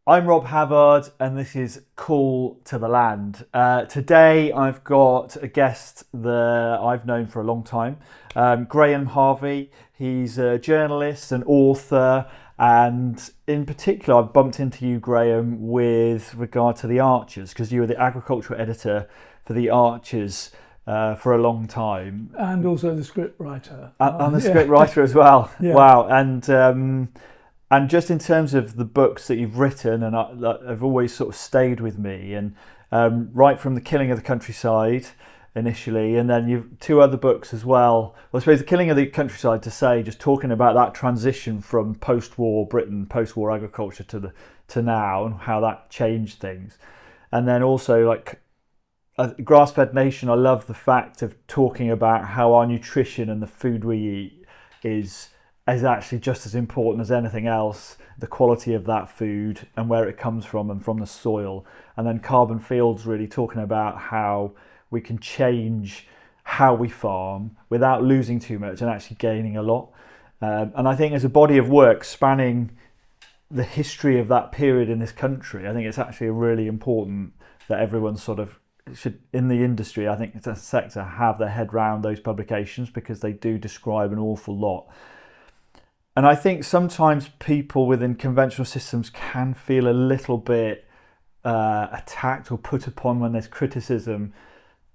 I'm Rob Havard, and this is Call to the Land. Today, I've got a guest that I've known for a long time, Graham Harvey. He's a journalist, an author, and in particular, I've bumped into you, Graham, with regard to the Archers, because you were the agricultural editor for the Archers for a long time. And also the script writer. And the script writer as well. Yeah. Wow. And just in terms of the books that you've written, and have always sort of stayed with me, and right from The Killing of the Countryside initially, and then you've two other books as well. Well, I suppose The Killing of the Countryside, to say, just talking about that transition from post-war Britain, post-war agriculture to now, and how that changed things. And then also like Grass-Fed Nation, I love the fact of talking about how our nutrition and the food we eat is actually just as important as anything else, the quality of that food and where it comes from and from the soil. And then Carbon Fields really talking about how we can change how we farm without losing too much and actually gaining a lot. And I think as a body of work spanning the history of that period in this country, I think it's actually really important that everyone sort of should, in the industry, I think it's a sector, have their head round those publications, because they do describe an awful lot. And I think sometimes people within conventional systems can feel a little bit attacked or put upon when there's criticism,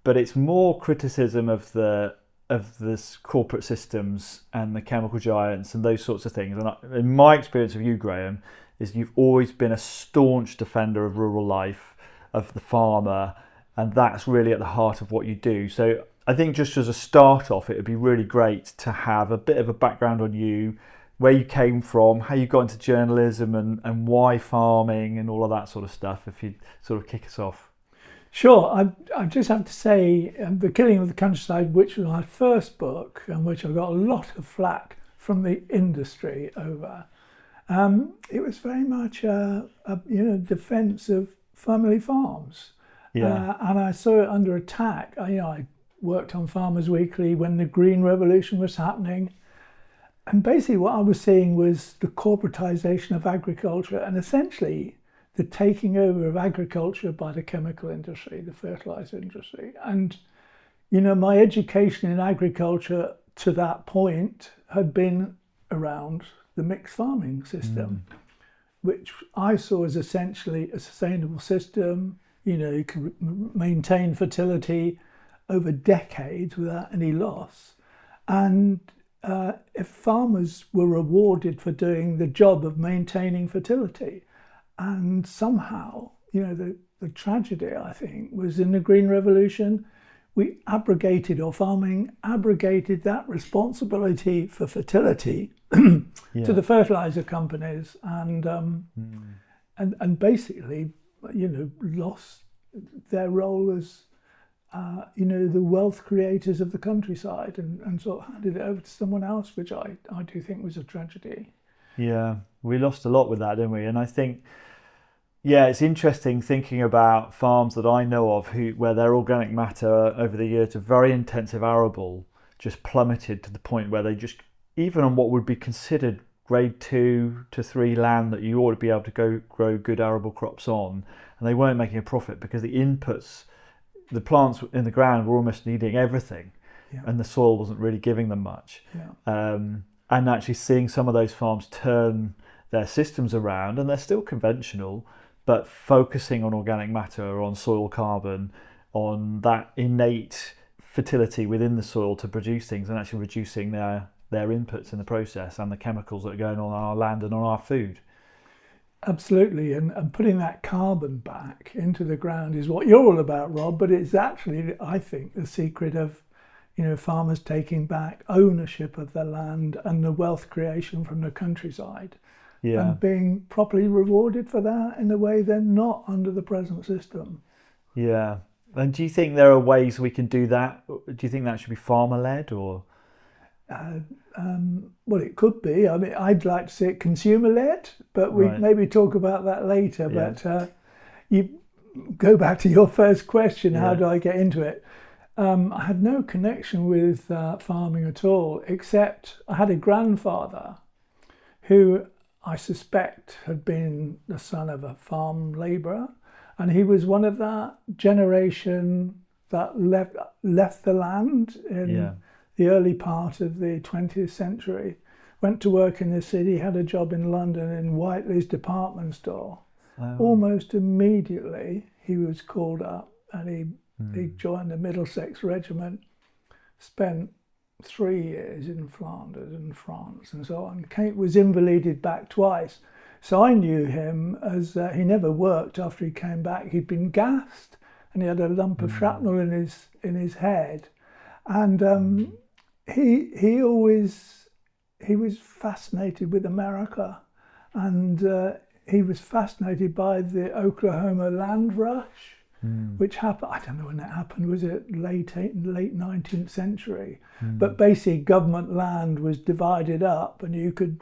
but it's more criticism of this corporate systems and the chemical giants and those sorts of things. And in my experience of you, Graham, is you've always been a staunch defender of rural life, of the farmer, and that's really at the heart of what you do. So I think just as a start off, it would be really great to have a bit of a background on you, where you came from, how you got into journalism, and why farming and all of that sort of stuff, if you sort of kick us off. Sure, I just have to say, The Killing of the Countryside, which was my first book, and which I got a lot of flack from the industry over, it was very much a defence of family farms. Yeah. And I saw it under attack. I worked on Farmers Weekly when the Green Revolution was happening. And basically what I was seeing was the corporatization of agriculture, and essentially the taking over of agriculture by the chemical industry, the fertilizer industry. And, my education in agriculture to that point had been around the mixed farming system, which I saw as essentially a sustainable system. You can maintain fertility over decades without any loss. And if farmers were rewarded for doing the job of maintaining fertility, and somehow, the tragedy, I think, was in the Green Revolution, we farming abrogated that responsibility for fertility to the fertilizer companies, and basically, lost their role as the wealth creators of the countryside, and sort of handed it over to someone else, which I do think was a tragedy. Yeah, we lost a lot with that, didn't we? And I think, it's interesting thinking about farms that I know of where their organic matter over the years of very intensive arable just plummeted to the point where they just, even on what would be considered grade 2 to 3 land that you ought to be able to grow good arable crops on, and they weren't making a profit because the inputs, the plants in the ground were almost needing everything, and the soil wasn't really giving them much. And actually seeing some of those farms turn their systems around, and they're still conventional, but focusing on organic matter, on soil carbon, on that innate fertility within the soil to produce things, and actually reducing their inputs in the process and the chemicals that are going on our land and on our food. Absolutely, and putting that carbon back into the ground is what you're all about, Rob, but it's actually, I think, the secret of farmers taking back ownership of their land and the wealth creation from the countryside, and being properly rewarded for that in a way they're not under the present system. Yeah. And do you think there are ways we can do that? Do you think that should be farmer-led, or? Well, it could be. I mean, I'd like to see it consumer-led, but we maybe talk about that later. Yeah. But you go back to your first question, how do I get into it? I had no connection with farming at all, except I had a grandfather who I suspect had been the son of a farm labourer, and he was one of that generation that left the land in the early part of the 20th century, went to work in the city, had a job in London in Whiteley's department store. Almost immediately he was called up, and he joined the Middlesex Regiment, spent 3 years in Flanders and France and so on. Was invalided back twice. So I knew him as he never worked after he came back. He'd been gassed, and he had a lump of shrapnel in his head, and he was fascinated with America, and he was fascinated by the Oklahoma land rush, which happened. I don't know when that happened. Was it late 19th century? But basically, government land was divided up, and you could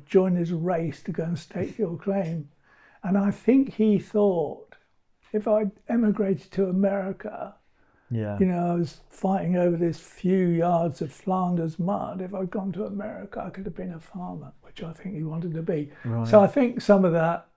join this race to go and stake your claim. And I think he thought, if I'd emigrated to America, I was fighting over this few yards of Flanders mud. If I'd gone to America, I could have been a farmer, which I think he wanted to be. Right. So I think some of that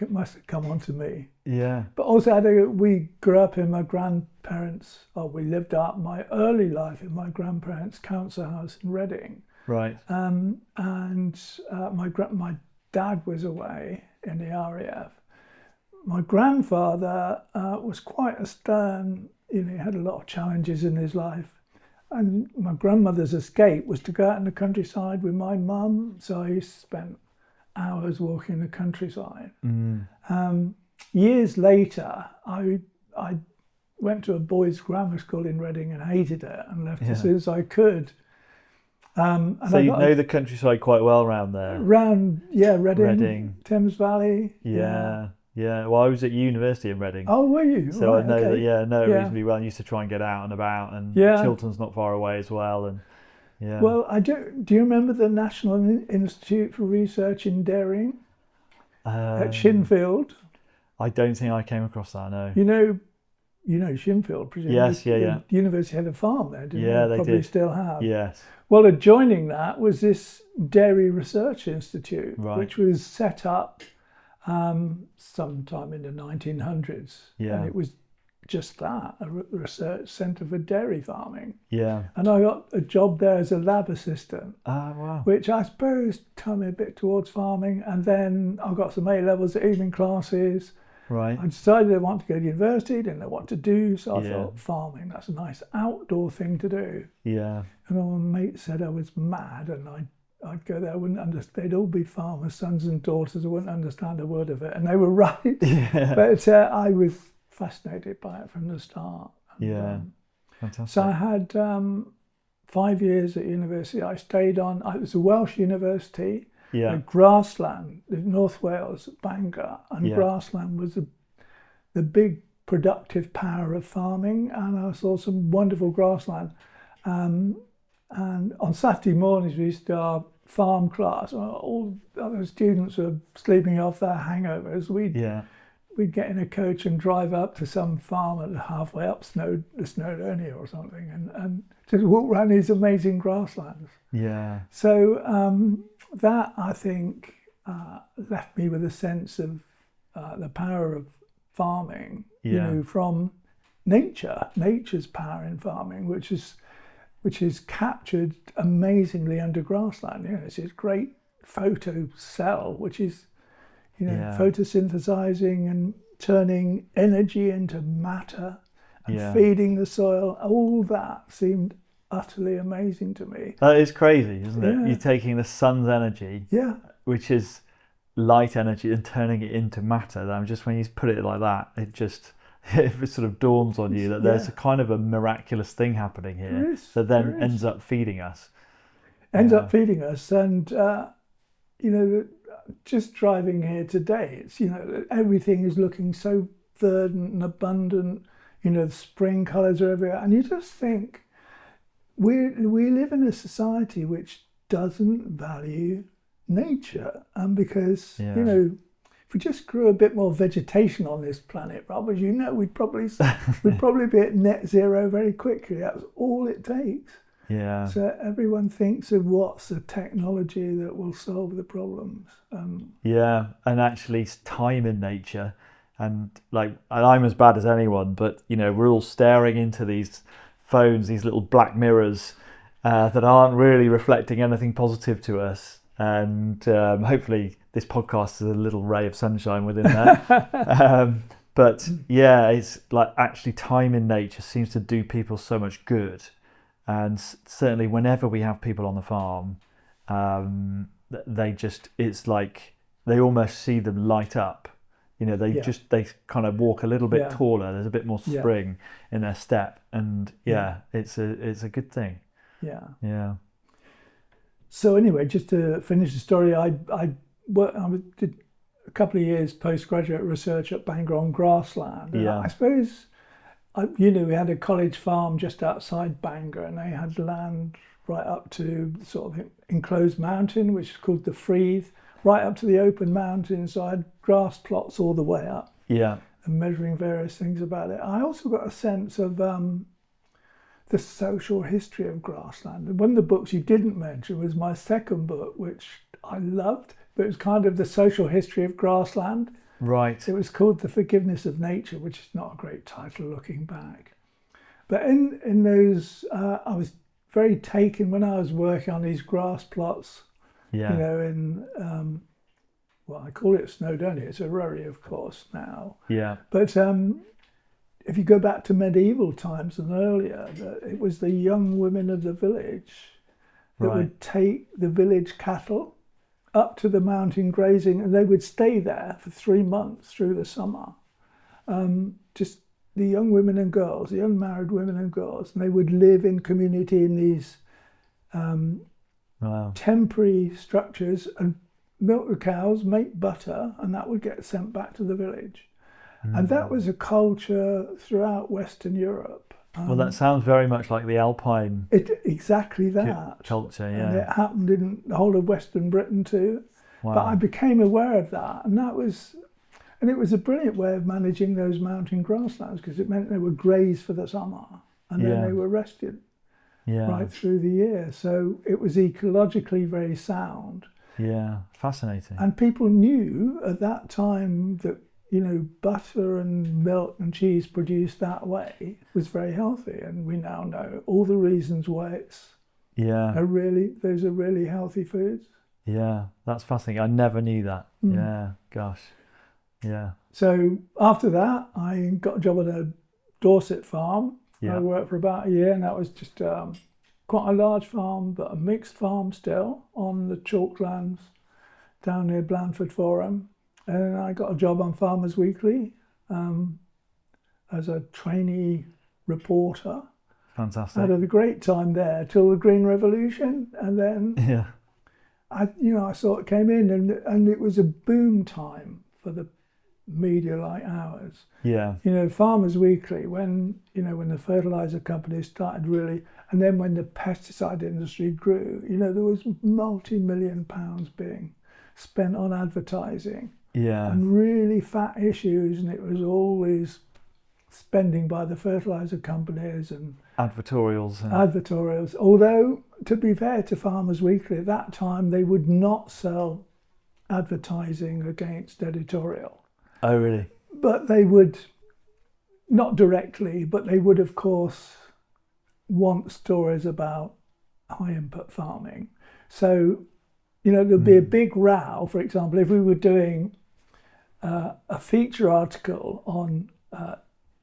must have come onto me. Yeah. But also, we grew up in my grandparents'. We lived out my early life in my grandparents' council house in Reading. Right. And my dad was away in the RAF. My grandfather was quite a stern. He had a lot of challenges in his life. And my grandmother's escape was to go out in the countryside with my mum. So I spent hours walking the countryside. Years later, I went to a boys' grammar school in Reading and hated it, and left as soon as I could. And so you know the countryside quite well around there? Reading, Thames Valley. Yeah. Well, I was at university in Reading. Oh, were you? So right, I know that. Reasonably well. I used to try and get out and about, and Chiltern's not far away as well, and. Yeah. Well, I do. Do you remember the National Institute for Research in Dairying at Shinfield? I don't think I came across that. No. You know Shinfield, presumably. Yes. Yeah. The university had a farm there, didn't they? They probably still have. Yes. Well, adjoining that was this Dairy Research Institute, which was set up sometime in the 1900s, and it was just that, a research centre for dairy farming. Yeah. And I got a job there as a lab assistant. Wow. Which I suppose turned me a bit towards farming. And then I got some A-levels at evening classes. Right. I decided I wanted to go to university, didn't know what to do. So I thought, farming, that's a nice outdoor thing to do. Yeah. And all my mates said I was mad, and I'd go there, I wouldn't understand. They'd all be farmers, sons and daughters. I wouldn't understand a word of it. And they were right. Yeah. But I was fascinated by it from the start. And, fantastic. So I had 5 years at university. I stayed on. It was a Welsh university. Yeah. Grassland, North Wales, Bangor, and grassland was the big productive power of farming. And I saw some wonderful grassland. And on Saturday mornings we used to have farm class. All other students were sleeping off their hangovers. We'd get in a coach and drive up to some farm halfway up the Snowdonia or something, and just walk around these amazing grasslands. Yeah. So that, I think, left me with a sense of the power of farming, from nature's power in farming, which is captured amazingly under grassland. It's this great photo cell, which is photosynthesizing and turning energy into matter and feeding the soil. All that seemed utterly amazing to me. That is crazy, isn't it? You're taking the sun's energy, which is light energy, and turning it into matter. Just when you put it like that, it sort of dawns on you that there's a kind of a miraculous thing happening here that then ends up feeding us. And just driving here today, it's everything is looking so verdant and abundant. The spring colours are everywhere, and you just think we live in a society which doesn't value nature, and because if we just grew a bit more vegetation on this planet, Rob, as we'd probably be at net zero very quickly. That's all it takes. Yeah. So everyone thinks of what's the technology that will solve the problems. Yeah, and actually it's time in nature, and like, and I'm as bad as anyone, but we're all staring into these phones, these little black mirrors that aren't really reflecting anything positive to us. And hopefully this podcast is a little ray of sunshine within that. But yeah, it's like actually time in nature seems to do people so much good, and certainly whenever we have people on the farm, it's like they almost see them light up. They kind of walk a little bit taller. There's a bit more spring in their step, and it's a good thing. Yeah. So anyway, just to finish the story, I did a couple of years postgraduate research at Bangor on grassland. And I suppose, we had a college farm just outside Bangor, and they had land right up to sort of enclosed mountain, which is called the Freeth, right up to the open mountain. So I had grass plots all the way up. Yeah. And measuring various things about it. I also got a sense of the social history of grassland. And one of the books you didn't mention was my second book, which I loved, but it was kind of the social history of grassland. Right. It was called The Forgiveness of Nature, which is not a great title looking back. But in those, I was very taken when I was working on these grass plots, in, I call it Snowdonia. It's a Rurry, of course, now. Yeah. But if you go back to medieval times and earlier, it was the young women of the village that would take the village cattle up to the mountain grazing, and they would stay there for 3 months through the summer. Just the young women and girls, the unmarried women and girls, and they would live in community in these temporary structures and milk the cows, make butter, and that would get sent back to the village. And that was a culture throughout Western Europe. Well, that sounds very much like the Alpine exactly that culture, yeah. And it happened in the whole of Western Britain too. Wow. But I became aware of that, and it was a brilliant way of managing those mountain grasslands, because it meant they were grazed for the summer, and then they were rested right through the year. So it was ecologically very sound. Yeah, fascinating. And people knew at that time that butter and milk and cheese produced that way was very healthy, and we now know all the reasons why those are really healthy foods. Yeah, that's fascinating. I never knew that. Yeah, gosh. Yeah. So after that, I got a job at a Dorset farm. I worked for about a year, and that was just quite a large farm, but a mixed farm still on the chalklands down near Blandford Forum. And I got a job on Farmers Weekly as a trainee reporter. Fantastic. I had a great time there till the Green Revolution, and then I saw it came in, and it was a boom time for the media like ours. Yeah. Farmers Weekly, when the fertilizer companies started really, and then when the pesticide industry grew, there was multi-million pounds being spent on advertising. Yeah. And really fat issues, and it was always spending by the fertilizer companies and advertorials. Although, to be fair to Farmers Weekly, at that time they would not sell advertising against editorial. Oh, really? But they would, not directly, but they would of course want stories about high input farming. So, there'd be a big row. For example, if we were doing a feature article on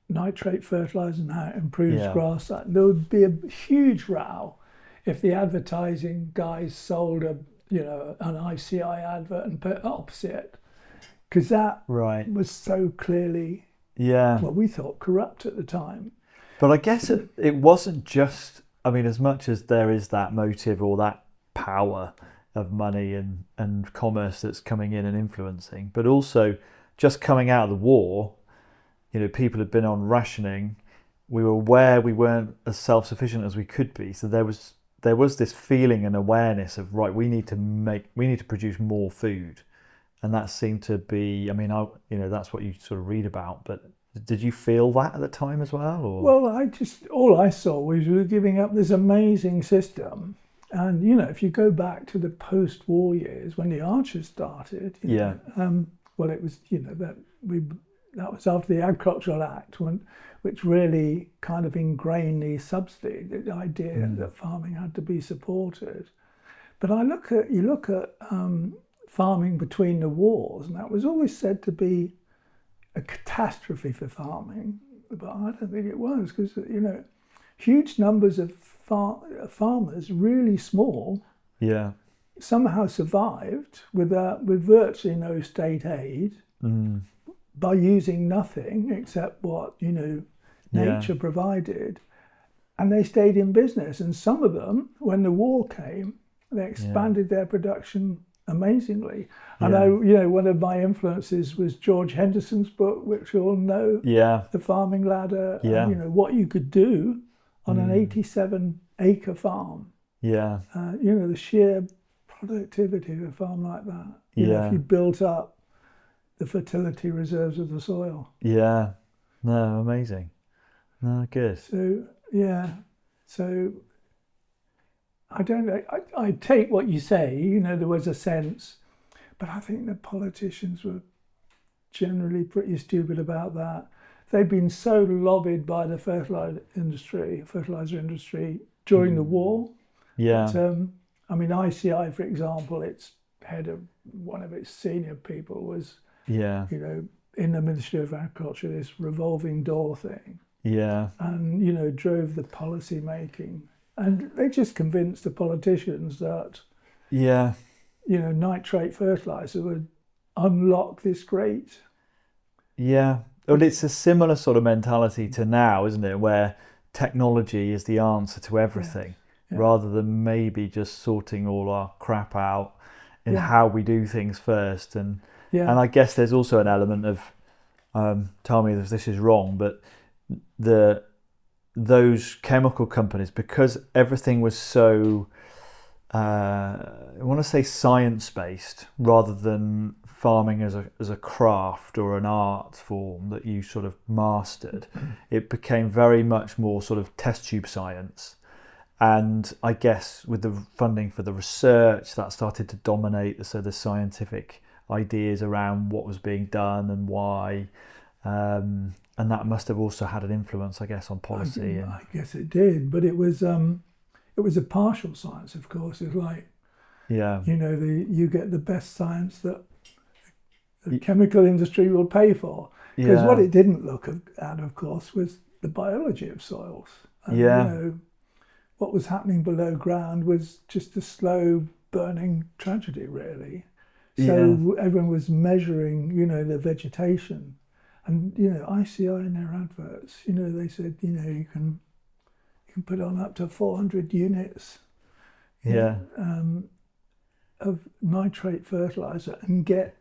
nitrate fertilizer and how it improves grassland, there would be a huge row if the advertising guys sold an ICI advert and put it opposite, because that was so clearly we thought corrupt at the time. But I guess it wasn't just, as much as there is that motive or that power of money and commerce that's coming in and influencing, but also just coming out of the war, people had been on rationing. We were aware we weren't as self-sufficient as we could be, so there was this feeling and awareness of we need to produce more food, and that seemed to be that's what you sort of read about, but Did you feel that at the time as well, or? Well, all I saw was we were giving up this amazing system. And, if you go back to the post-war years when the Archers started, Yeah. well, it was, that was after the Agricultural Act, which really kind of ingrained the subsidy, the idea that farming had to be supported. But you look at farming between the wars, and that was always said to be a catastrophe for farming, but I don't think it was, because huge numbers of farmers, really small, somehow survived with virtually no state aid by using nothing except what nature provided, and they stayed in business. And some of them, when the war came, they expanded their production amazingly. I know, one of my influences was George Henderson's book, which you all know, The Farming Ladder, and, what you could do on an 87-acre farm. The sheer productivity of a farm like that. If you built up the fertility reserves of the soil. Yeah. No, amazing. No, good. So I don't know. I take what you say. There was a sense, but I think the politicians were generally pretty stupid about that. They've been so lobbied by the fertilizer industry during the war. Yeah. But, ICI, for example, its head of one of its senior people was, in the Ministry of Agriculture, this revolving door thing. And, drove the policy making. And they just convinced the politicians that, nitrate fertilizer would unlock this great. Well, it's a similar sort of mentality to now, isn't it? Where technology is the answer to everything, rather than maybe just sorting all our crap out in how we do things first. And I guess there's also an element of, tell me if this is wrong, but those chemical companies, because everything was so, I want to say science-based, rather than farming as a craft or an art form that you sort of mastered, it became very much more sort of test tube science. And I guess with the funding for the research, that started to dominate the scientific ideas around what was being done and why. And that must have also had an influence, I guess, on policy. I guess it did, but it was a partial science, of course. It's like, you get the best science that the chemical industry will pay for. Because what it didn't look at, of course, was the biology of soils. And, what was happening below ground was just a slow burning tragedy, really. So everyone was measuring, the vegetation. And, ICI in their adverts, they said, you can put on up to 400 units of nitrate fertilizer and get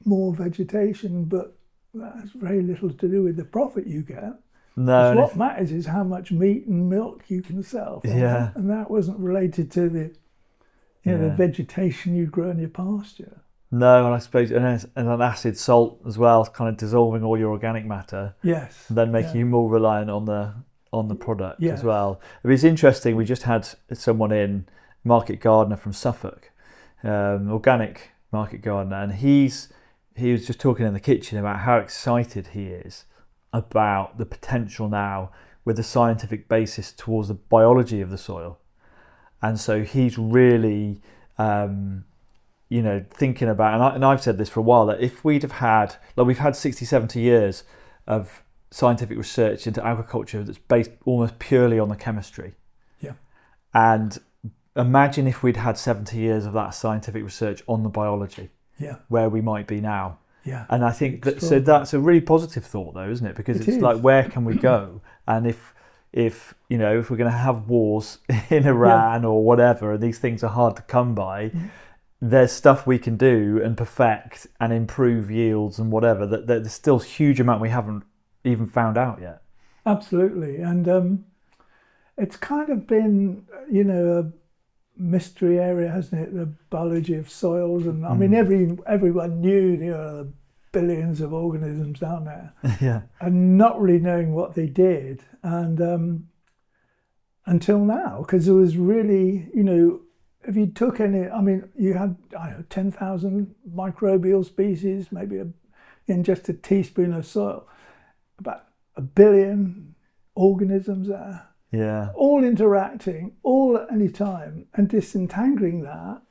more vegetation, but that has very little to do with the profit you get. No. What matters is how much meat and milk you can sell. And that wasn't related to the vegetation you grow in your pasture. No, and I suppose and an acid salt as well, kind of dissolving all your organic matter. Yes. And then making you more reliant on the product as well. I mean, it's interesting. We just had someone in, market gardener from Suffolk, organic market gardener, and he was just talking in the kitchen about how excited he is about the potential now with the scientific basis towards the biology of the soil. And so he's really thinking about, and I've said this for a while, that if we'd have had, we've had 60, 70 years of scientific research into agriculture that's based almost purely on the chemistry. And imagine if we'd had 70 years of that scientific research on the biology, where we might be now. And I think that's a really positive thought, though, isn't it? Because it's like, where can we go? And if we're going to have wars in Iran or whatever, and these things are hard to come by, there's stuff we can do and perfect and improve yields and whatever. That there's still a huge amount we haven't even found out yet. Absolutely, and it's kind of been, a mystery area, hasn't it? The biology of soils, and I mean, everyone knew, the billions of organisms down there, Yeah. and not really knowing what they did, and until now, because there was really, if you took any, I mean, you had 10,000 microbial species, maybe in just a teaspoon of soil, about 1 billion organisms there, Yeah. all interacting, all at any time, and disentangling that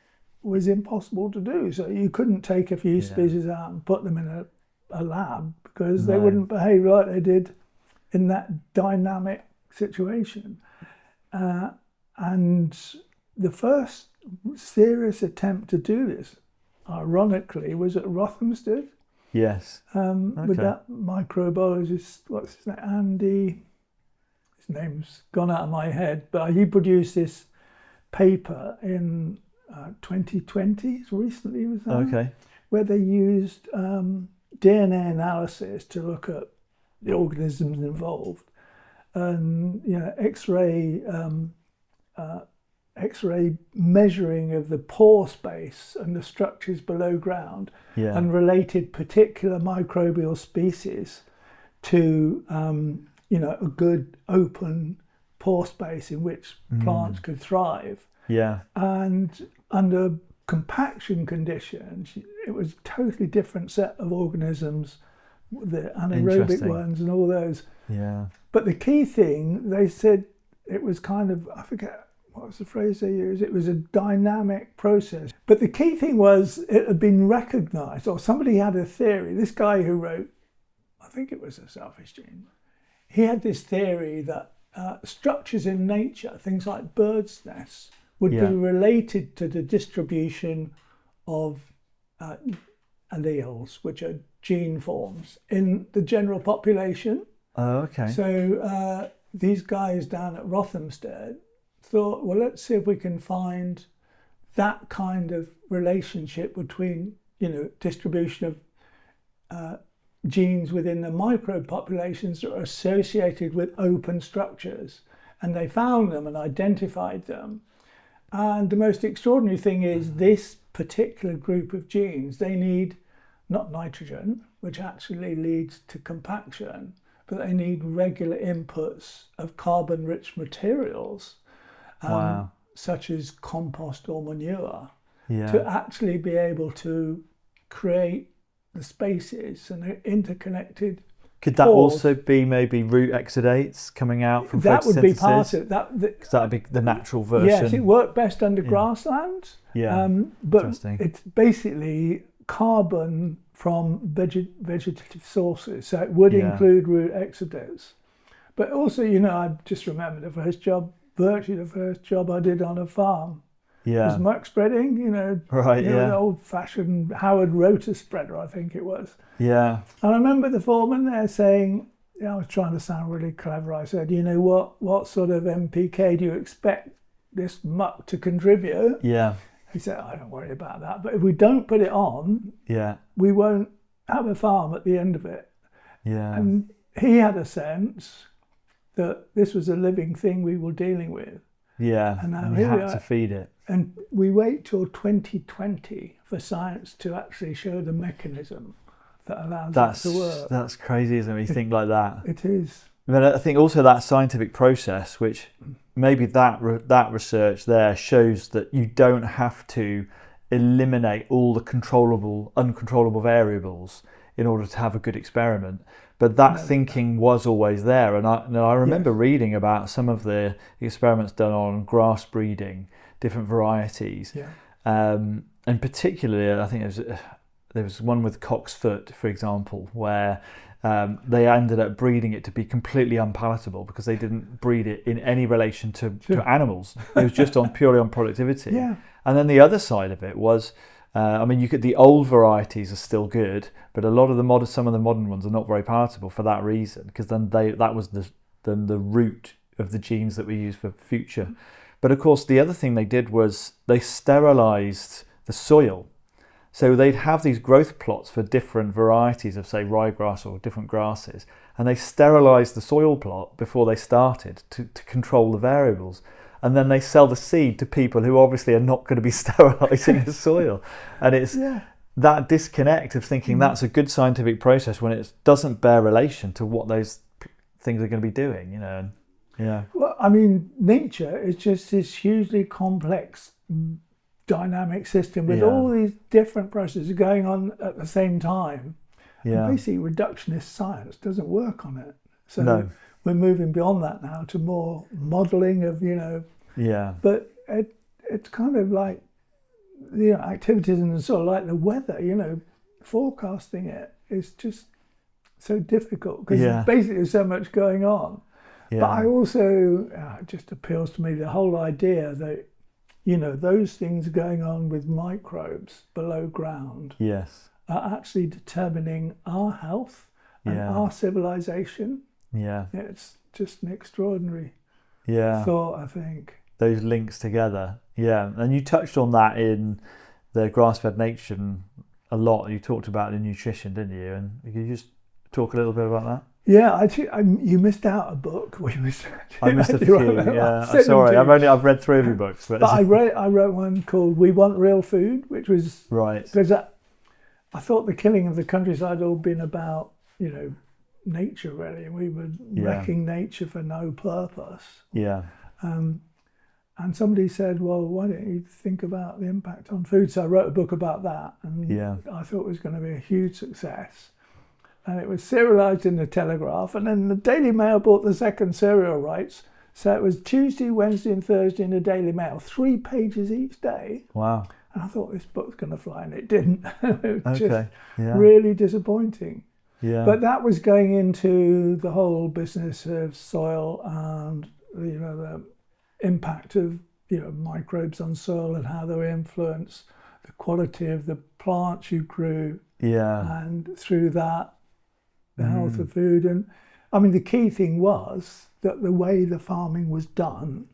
was impossible to do. So you couldn't take a few species out and put them in a lab, because they wouldn't behave like they did in that dynamic situation. And the first serious attempt to do this, ironically, was at Rothamsted. Yes. With that microbiologist, what's his name, Andy, his name's gone out of my head, but he produced this paper in 2020, recently was that? Okay. Where they used DNA analysis to look at the organisms involved, and X-ray measuring of the pore space and the structures below ground, and related particular microbial species to a good open pore space in which plants could thrive. Yeah. And under compaction conditions, it was a totally different set of organisms, the anaerobic ones and all those. Yeah. But the key thing, they said, it was kind of, I forget what was the phrase they used, it was a dynamic process. But the key thing was it had been recognised, or somebody had a theory. This guy who wrote, I think it was A Selfish Gene, he had this theory that structures in nature, things like birds' nests, would be related to the distribution of alleles, which are gene forms, in the general population. Oh, okay. So these guys down at Rothamsted thought, well, let's see if we can find that kind of relationship between, distribution of genes within the microbe populations that are associated with open structures. And they found them and identified them. And the most extraordinary thing is this particular group of genes, they need not nitrogen, which actually leads to compaction, but they need regular inputs of carbon-rich materials, such as compost or manure, to actually be able to create the spaces and the interconnected. Could that also be maybe root exudates coming out from photosynthesis? That would be part of it. Because that would be the natural version. Yes, it worked best under grassland. Yeah, but it's basically carbon from vegetative sources, so it would include root exudates. But also, I just remember virtually the first job I did on a farm was muck spreading, the old-fashioned Howard rotor spreader, I think it was. Yeah. And I remember the foreman there saying, I was trying to sound really clever. I said, what sort of NPK do you expect this muck to contribute? Yeah. He said, I don't worry about that. But if we don't put it on, we won't have a farm at the end of it. Yeah. And he had a sense that this was a living thing we were dealing with. Yeah, and you had to feed it. And we wait till 2020 for science to actually show the mechanism that allows it to work. That's crazy, isn't it, when you think like that? It is. But I think also that scientific process, which maybe that research there shows that you don't have to eliminate all the uncontrollable variables in order to have a good experiment. But that thinking was always there. And I remember reading about some of the experiments done on grass breeding, different varieties. Yeah. And particularly, I think there was one with cock's foot, for example, where they ended up breeding it to be completely unpalatable because they didn't breed it in any relation to animals. It was just purely on productivity. Yeah. And then the other side of it was, the old varieties are still good, but a lot of some of the modern ones are not very palatable for that reason, because then that was the root of the genes that we use for future. But of course, the other thing they did was they sterilized the soil. So they'd have these growth plots for different varieties of, say, ryegrass or different grasses, and they sterilized the soil plot before they started to control the variables. And then they sell the seed to people who obviously are not going to be sterilising the soil. And that disconnect of thinking that's a good scientific process when it doesn't bear relation to what those things are going to be doing, you know. Yeah. Well, I mean, nature is just this hugely complex, dynamic system with all these different processes going on at the same time. Yeah. And basically, reductionist science doesn't work on it. So No. we're moving beyond that now to more modelling of, you know. Yeah. But it's kind of like, you know, activities and sort of like the weather, you know, forecasting it is just so difficult because basically there's so much going on. Yeah. But I also, it just appeals to me, the whole idea that, you know, those things going on with microbes below ground are actually determining our health and our civilization. Yeah. It's just an extraordinary thought, I think. Those links together. Yeah. And you touched on that in the Grass-Fed Nation a lot. You talked about the nutrition, didn't you? And could you just talk a little bit about that? Yeah, you missed out a book. I missed a few. Yeah, sorry. I've read 3 of your books, but I wrote one called "We Want Real Food," which was because I thought the killing of the countryside had all been about, you know, nature really, and we were wrecking nature for no purpose. Yeah. And somebody said, well, why don't you think about the impact on food? So I wrote a book about that, and I thought it was going to be a huge success. And it was serialised in the Telegraph, and then the Daily Mail bought the second serial rights. So it was Tuesday, Wednesday and Thursday in the Daily Mail, 3 pages each day. Wow. And I thought this book's going to fly, and it didn't. It was just Yeah. really disappointing. Yeah. But that was going into the whole business of soil and, you know, the impact of, you know, microbes on soil and how they influence the quality of the plants you grew. Yeah. And through that, the health of food. And I mean, the key thing was that the way the farming was done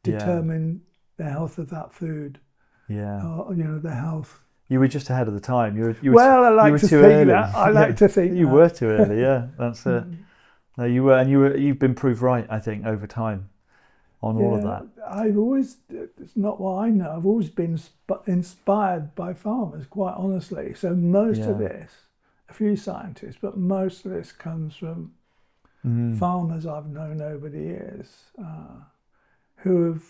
determined the health of that food. Yeah. You know, the health. You were just ahead of the time. I like to think that. I like to think you were too early. Yeah, that's it. No, you were, and you've been proved right, I think, over time on all of that. It's not what I know. I've always been inspired by farmers, quite honestly. So most of this, a few scientists, but most of this comes from farmers I've known over the years who have,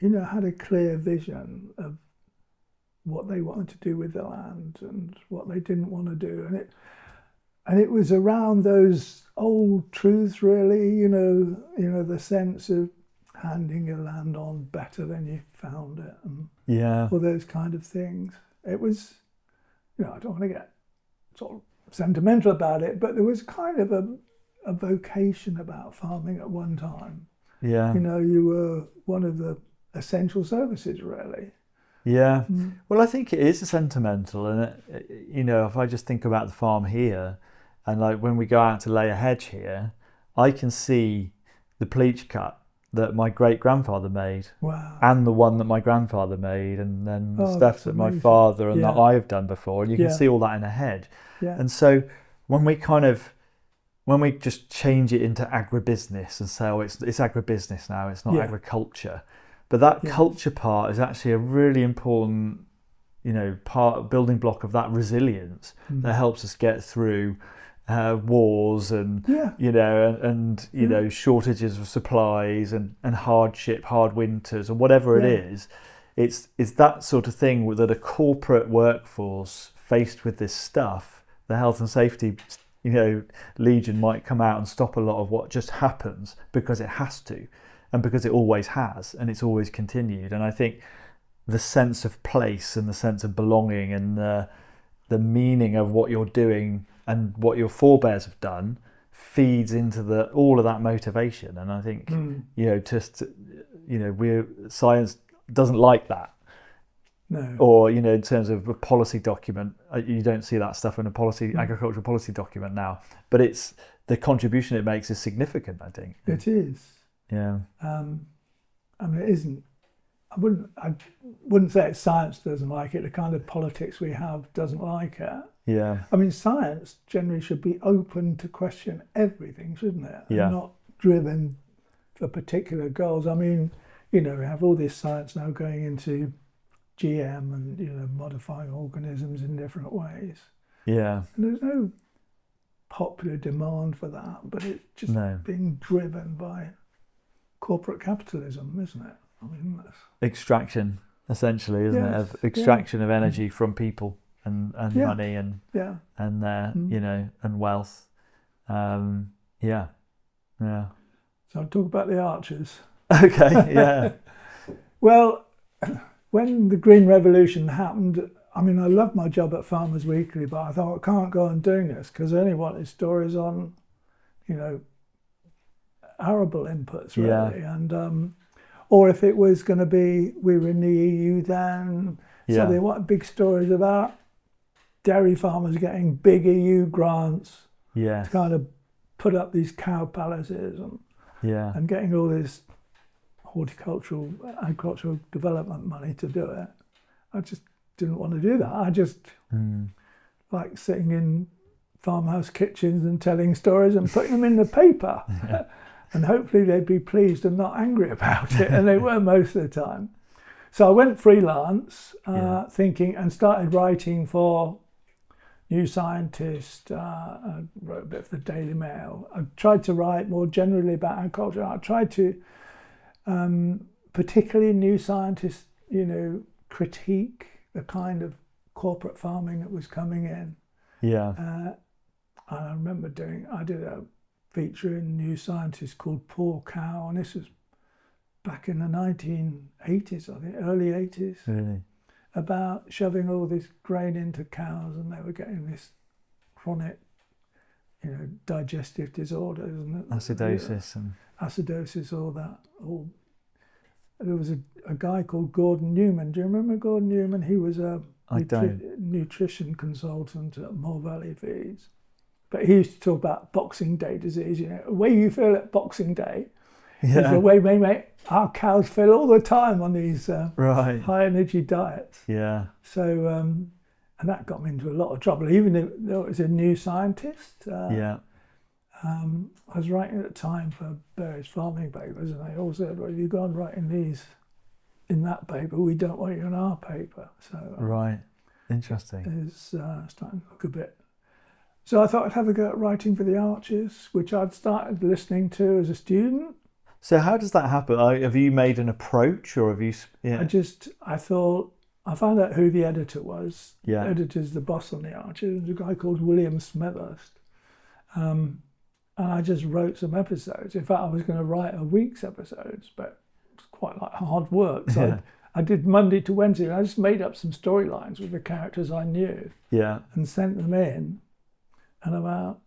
you know, had a clear vision of what they wanted to do with the land and what they didn't want to do, and it was around those old truths, really. You know, the sense of handing your land on better than you found it, and all those kind of things. It was, you know, I don't want to get sort of sentimental about it, but there was kind of a vocation about farming at one time. Yeah. You know, you were one of the essential services, really. Yeah. Well, I think it is sentimental, and you know, if I just think about the farm here, and like when we go out to lay a hedge here, I can see the pleach cut that my great grandfather made, and the one that my grandfather made, and then the stuff that my father and that I've done before, and you can see all that in a hedge. Yeah. And so when we just change it into agribusiness and say, oh, it's agribusiness now, it's not agriculture. But that culture part is actually a really important, you know, building block of that resilience that helps us get through wars and you know and you know, shortages of supplies and hardship, hard winters, or whatever it is. It's that sort of thing that a corporate workforce faced with this stuff, the health and safety, you know, legion might come out and stop a lot of what just happens because it has to. And because it always has, and it's always continued. And I think the sense of place and the sense of belonging and the meaning of what you're doing and what your forebears have done feeds into all of that motivation. And I think you know, science doesn't like that. No. Or, you know, in terms of a policy document, you don't see that stuff in a agricultural policy document now. But it's the contribution it makes is significant, I think. It is. Yeah. I mean, it isn't. I wouldn't say it's science doesn't like it. The kind of politics we have doesn't like it. Yeah. I mean, science generally should be open to question everything, shouldn't it? Yeah. And not driven for particular goals. I mean, you know, we have all this science now going into GM and modifying organisms in different ways. Yeah. And there's no popular demand for that, but it's just No. being driven by corporate capitalism, isn't it? I mean, that's... Extraction, essentially, isn't Yes, it? Of extraction of energy from people and Yeah. money and their and wealth. Yeah. So I'll talk about the archers. Okay. Yeah. Well, when the Green Revolution happened, I mean, I loved my job at Farmers Weekly, but I thought I can't go on doing this because I only wanted stories on, arable inputs, really. Yeah. And or if it was going to be, we were in the EU then, so they wanted big stories about dairy farmers getting big EU grants to kind of put up these cow palaces and getting all this agricultural development money to do it. I just didn't want to do that. I just like sitting in farmhouse kitchens and telling stories and putting them in the paper. And hopefully they'd be pleased and not angry about it. And they were most of the time. So I went freelance thinking and started writing for New Scientist. I wrote a bit for the Daily Mail. I tried to write more generally about agriculture. I tried to, particularly New Scientist, critique the kind of corporate farming that was coming in. And I remember I did a feature in New Scientist called Poor Cow, and this was back in the 1980s, I think, early 80s. Really? About shoving all this grain into cows, and they were getting this chronic, digestive disorders and Acidosis and acidosis, all that. There was a guy called Gordon Newman. Do you remember Gordon Newman? He was a nutrition consultant at Moore Valley Feeds. But he used to talk about Boxing Day disease. The way you feel at Boxing Day is the way we make our cows feel all the time on these high energy diets. Yeah. So, and that got me into a lot of trouble. Even though it was a New Scientist. I was writing at the time for various farming papers, and they all said, "Well, you go on writing these in that paper. We don't want you in our paper." So interesting. It's starting to look a bit. So I thought I'd have a go at writing for the Archers, which I'd started listening to as a student. So how does that happen? Have you made an approach, or have you? Yeah. I thought I found out who the editor was. Yeah. The editor's the boss on the Archers. It was a guy called William Smethurst. And I just wrote some episodes. In fact, I was going to write a week's episodes, but it's quite like hard work. So I did Monday to Wednesday, and I just made up some storylines with the characters I knew. Yeah. And sent them in. And about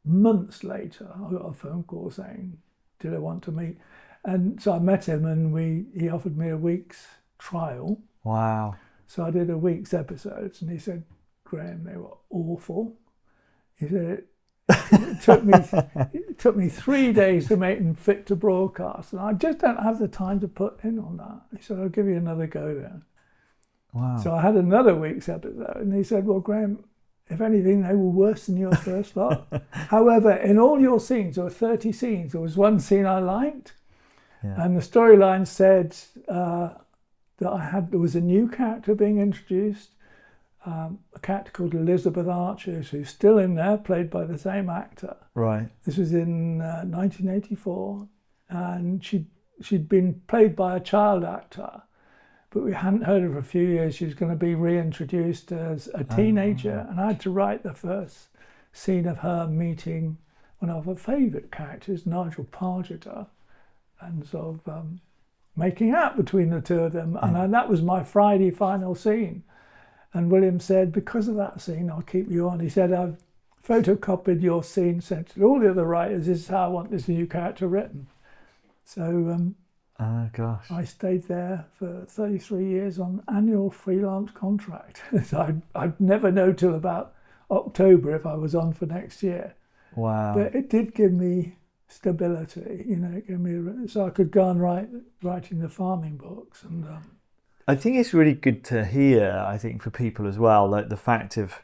months later, I got a phone call saying, did I want to meet? And so I met him, and he offered me a week's trial. Wow. So I did a week's episodes, and he said, Graham, they were awful. He said, it took me 3 days to make them fit to broadcast, and I just don't have the time to put in on that. He said, I'll give you another go then. Wow. So I had another week's episode, and he said, well, Graham, if anything, they were worse than your first lot. However, in all your scenes, there were 30 scenes. There was one scene I liked, and the storyline said that there was a new character being introduced, a character called Elizabeth Archer, who's still in there, played by the same actor. Right. This was in 1984, and she'd been played by a child actor. But we hadn't heard her for a few years. She was going to be reintroduced as a teenager, and I had to write the first scene of her meeting one of her favourite characters, Nigel Pargeter, and sort of making out between the two of them. And that was my Friday final scene. And William said, because of that scene, I'll keep you on. He said, I've photocopied your scene, sent to all the other writers. This is how I want this new character written. So oh gosh! I stayed there for 33 years on annual freelance contract. So I'd never know till about October if I was on for next year. Wow! But it did give me stability, It gave me so I could go on writing the farming books. And I think it's really good to hear. I think for people as well, like the fact of,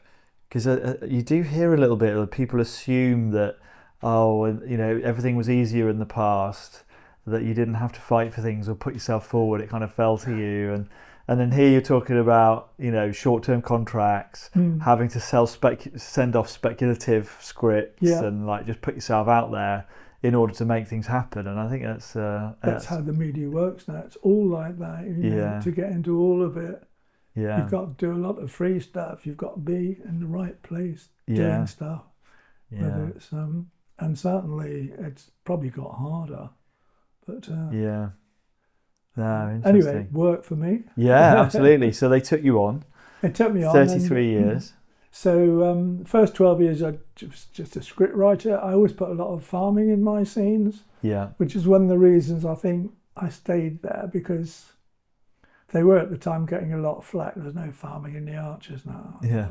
because you do hear a little bit of people assume that everything was easier in the past, that you didn't have to fight for things or put yourself forward, it kind of fell to you, And then here you're talking about, short-term contracts, having to send off speculative scripts, and like just put yourself out there in order to make things happen. And I think that's how the media works now. It's all like that. To get into all of it, you've got to do a lot of free stuff. You've got to be in the right place doing stuff. Whether it's and certainly it's probably got harder. But no, interesting. Anyway, worked for me. Yeah, absolutely. So they took you on. They took me on. 33 years. So first 12 years I was just a script writer. I always put a lot of farming in my scenes. Yeah. Which is one of the reasons I think I stayed there, because they were at the time getting a lot of flack. There's no farming in the Archers now. Yeah.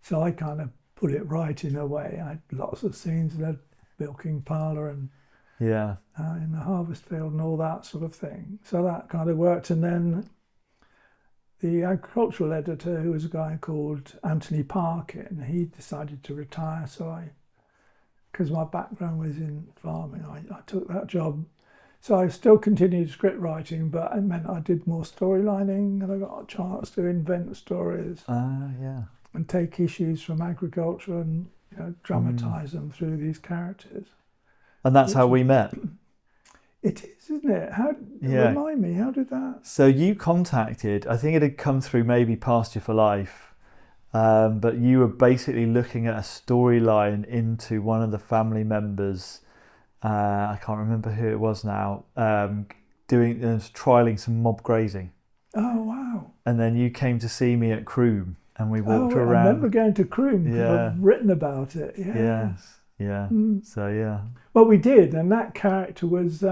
So I kind of put it right in a way. I had lots of scenes that had milking parlour and in the harvest field and all that sort of thing. So that kind of worked. And then the agricultural editor, who was a guy called Anthony Parkin, he decided to retire. So because my background was in farming, I took that job. So I still continued script writing, but it meant I did more storylining, and I got a chance to invent stories and take issues from agriculture and dramatise them through these characters. And that's how we met. It is, isn't it? Remind me, how did that? So you contacted, I think it had come through maybe Pasture for Life, but you were basically looking at a storyline into one of the family members, I can't remember who it was now, trialling some mob grazing. Oh, wow. And then you came to see me at Croom, and we walked around. I remember going to Croom, because I've written about it. Yeah. Yes. Yeah. So well, we did, and that character was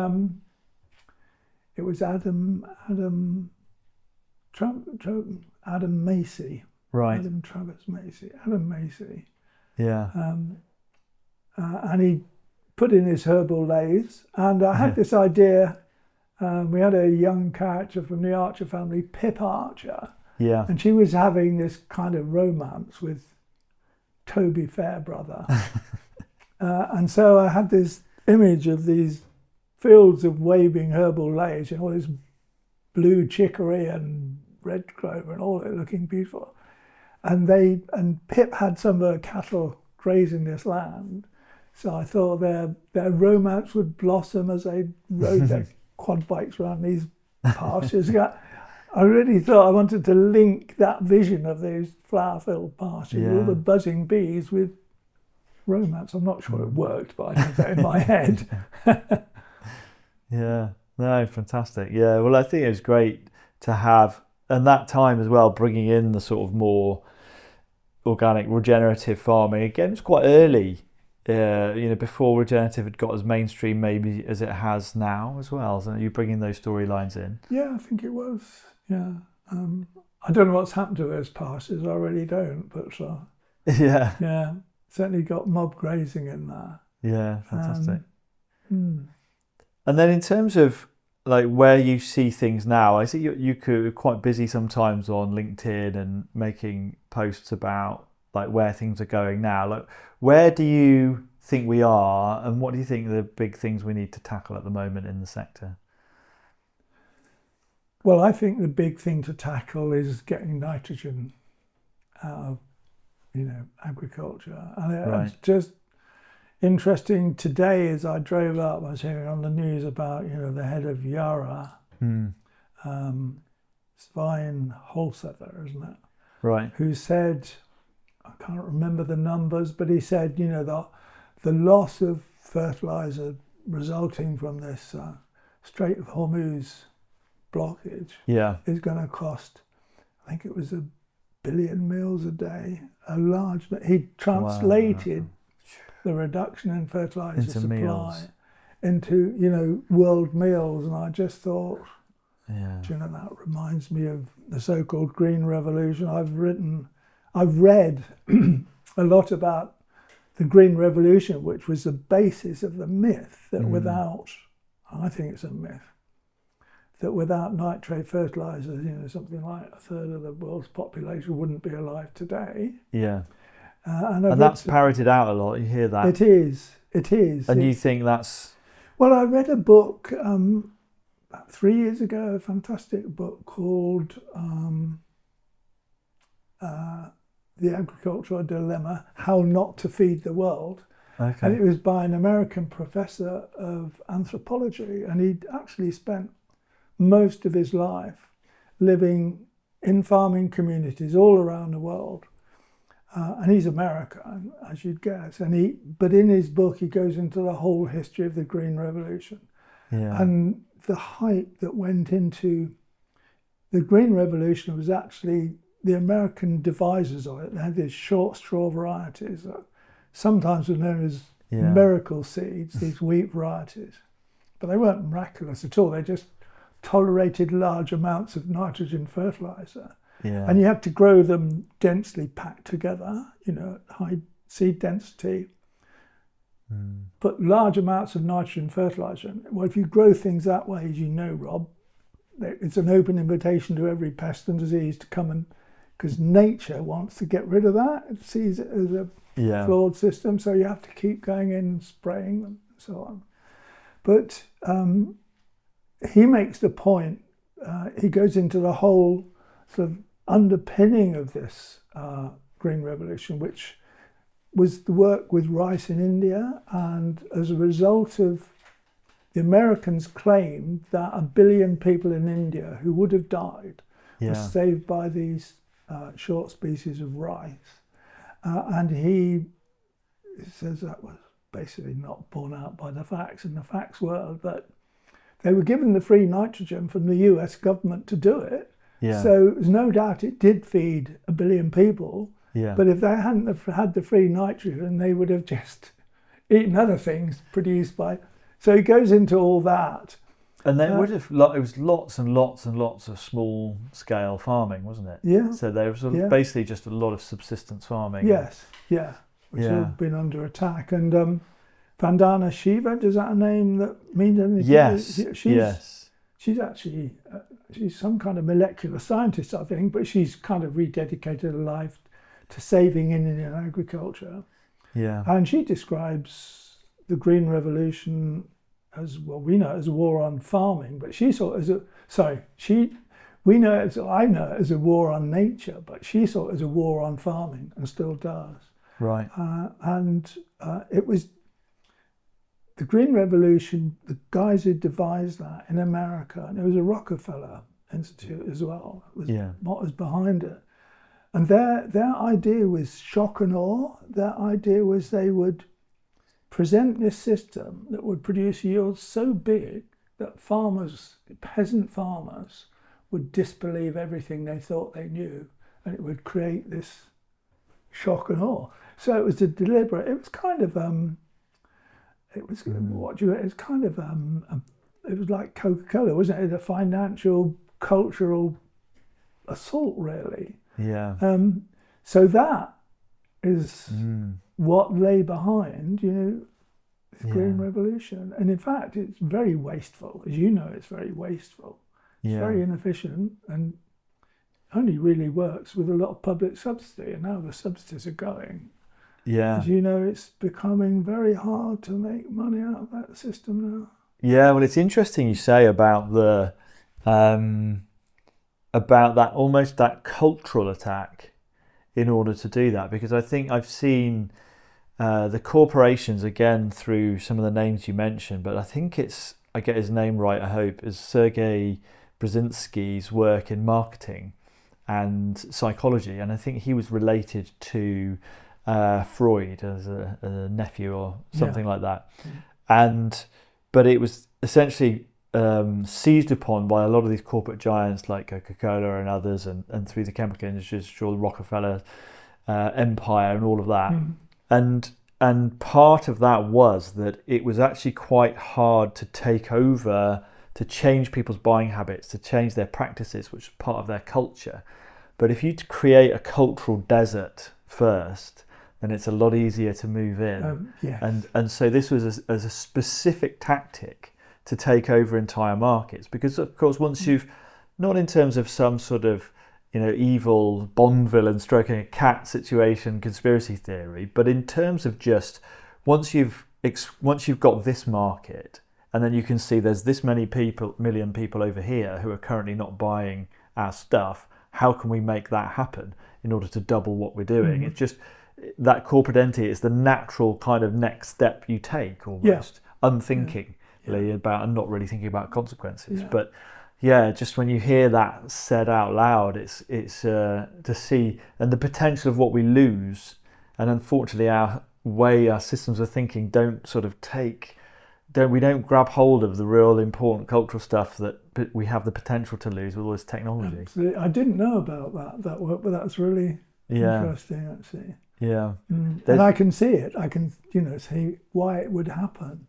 it was Adam Macy. Right. Adam Travis Macy. Adam Macy. Yeah. And he put in his herbal lays, and I had this idea. We had a young character from the Archer family, Pip Archer. Yeah. And she was having this kind of romance with Toby Fairbrother. And so I had this image of these fields of waving herbal lays, all this blue chicory and red clover and all it looking beautiful. And Pip had some of her cattle grazing this land. So I thought their romance would blossom as they rode their quad bikes around these pastures. I really thought I wanted to link that vision of these flower-filled pastures, all the buzzing bees, with romance. I'm not sure it worked, but I had that in my head. Yeah, no, fantastic. Yeah, well, I think it was great to have, and that time as well, bringing in the sort of more organic, regenerative farming. Again, it's quite early, before regenerative had got as mainstream maybe as it has now as well. So you're bringing those storylines in. Yeah, I think it was. Yeah. I don't know what's happened to those pastures. I really don't, but yeah. Certainly got mob grazing in there. Yeah, fantastic. And then in terms of like where you see things now, I see you could quite busy sometimes on LinkedIn and making posts about like where things are going now. Like, where do you think we are, and what do you think are the big things we need to tackle at the moment in the sector? Well, I think the big thing to tackle is getting nitrogen out of agriculture. And it's just interesting today, as I drove up, I was hearing on the news about, the head of Yara, Svein Holsether, isn't it? Right. Who said, I can't remember the numbers, but he said, the loss of fertilizer resulting from this Strait of Hormuz blockage is going to cost, I think it was 1 billion meals a day. He translated the reduction in fertilizer into supply meals. Into world meals, and I just thought, Yeah. That reminds me of the so-called Green Revolution. I've read a lot about the Green Revolution, which was the basis of the myth that I think it's a myth, that without nitrate fertilizers, something like a third of the world's population wouldn't be alive today. Yeah. And that's parroted out a lot. You hear that? It is. And you think that's... Well, I read a book about 3 years ago, a fantastic book called The Agricultural Dilemma, How Not to Feed the World. Okay. And it was by an American professor of anthropology. And he'd actually spent most of his life living in farming communities all around the world. And he's American, as you'd guess. But in his book, he goes into the whole history of the Green Revolution. Yeah. And the hype that went into the Green Revolution was actually the American devisers of it. They had these short straw varieties that sometimes were known as miracle seeds, these wheat varieties. But they weren't miraculous at all. They just tolerated large amounts of nitrogen fertilizer. Yeah. And you had to grow them densely packed together, high seed density, put large amounts of nitrogen fertilizer. Well, if you grow things that way, as you know, Rob, it's an open invitation to every pest and disease to come and, because nature wants to get rid of that. It sees it as a flawed system, so you have to keep going in and spraying them and so on. But he makes the point, he goes into the whole sort of underpinning of this Green Revolution, which was the work with rice in India, and as a result of the Americans claimed that 1 billion people in India who would have died were saved by these short species of rice. And he says that was basically not borne out by the facts, and the facts were that they were given the free nitrogen from the US government to do it. So there's no doubt it did feed 1 billion people. But if they hadn't have had the free nitrogen, they would have just eaten other things produced by. So he goes into all that. And they would have. It was lots and lots and lots of small scale farming, wasn't it? Yeah. So there was basically just a lot of subsistence farming. Yes. Yeah. Which have been under attack. And Vandana Shiva, does that a name that means anything? Yes. She's actually she's some kind of molecular scientist, I think, but she's kind of rededicated her life to saving Indian agriculture. Yeah. And she describes the Green Revolution as, well, we know it as a war on farming, but she saw it as I know it as a war on nature, but she saw it as a war on farming and still does. Right. It was the Green Revolution, the guys who devised that in America, and it was a Rockefeller Institute as well, was what was behind it. And their idea was shock and awe. Their idea was they would present this system that would produce yields so big that peasant farmers, would disbelieve everything they thought they knew, and it would create this shock and awe. So it was it was kind of it was like Coca-Cola, wasn't it? A financial, cultural assault, really. Yeah. So that is what lay behind, this Green Revolution. And in fact, it's very wasteful. As you know, it's very wasteful. It's very inefficient and only really works with a lot of public subsidy. And now the subsidies are going. Yeah. As you know, it's becoming very hard to make money out of that system now. Yeah, well, it's interesting you say about the about that, almost that cultural attack in order to do that, because I think I've seen the corporations, again through some of the names you mentioned, but I think I get his name right, I hope, is Sergei Brzezinski's work in marketing and psychology, and I think he was related to Freud as a nephew or something like that. But it was essentially seized upon by a lot of these corporate giants like Coca-Cola and others, and through the chemical industries, through the Rockefeller empire and all of that. And part of that was that it was actually quite hard to take over, to change people's buying habits, to change their practices, which is part of their culture. But if you create a cultural desert first, then it's a lot easier to move in. And so this was as a specific tactic to take over entire markets, because of course once you've, not in terms of some sort of evil Bond villain stroking a cat situation, conspiracy theory, but in terms of just once you've got this market and then you can see there's this many people, million people over here who are currently not buying our stuff. How can we make that happen in order to double what we're doing? It's just that corporate entity is the natural kind of next step you take, almost unthinkingly about, and not really thinking about consequences. But just when you hear that said out loud, it's to see and the potential of what we lose, and unfortunately our systems of thinking don't grab hold of the real important cultural stuff that we have the potential to lose with all this technology. Absolutely. I didn't know about that work, but that's really interesting, actually. Yeah. And I can see it. I can, see why it would happen.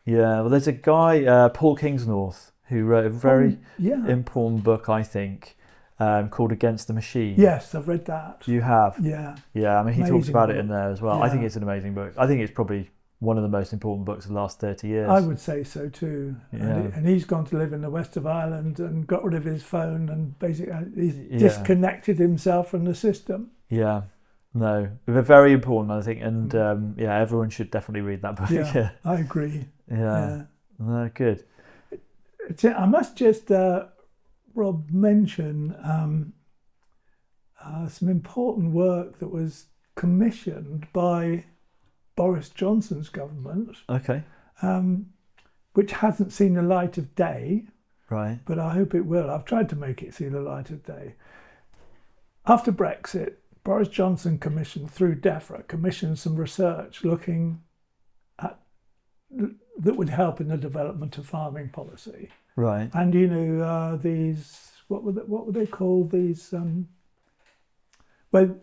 Yeah. Well, there's a guy, Paul Kingsnorth, who wrote a very important book, I think, called Against the Machine. Yes, I've read that. You have? Yeah. Yeah, I mean, he talks about it in book. there as well. Yeah. I think it's an amazing book. I think it's probably one of the most important books of the last 30 years. I would say so too. Yeah. And he's gone to live in the west of Ireland and got rid of his phone, and basically he's disconnected himself from the system. Yeah. No, they're very important, I think, and everyone should definitely read that book. Yeah, I agree. Yeah. No, good. I must just, Rob, mention some important work that was commissioned by Boris Johnson's government. Okay. Which hasn't seen the light of day. Right. But I hope it will. I've tried to make it see the light of day. After Brexit, Boris Johnson through DEFRA, commissioned some research looking at that would help in the development of farming policy. Right. And these what were they called? These where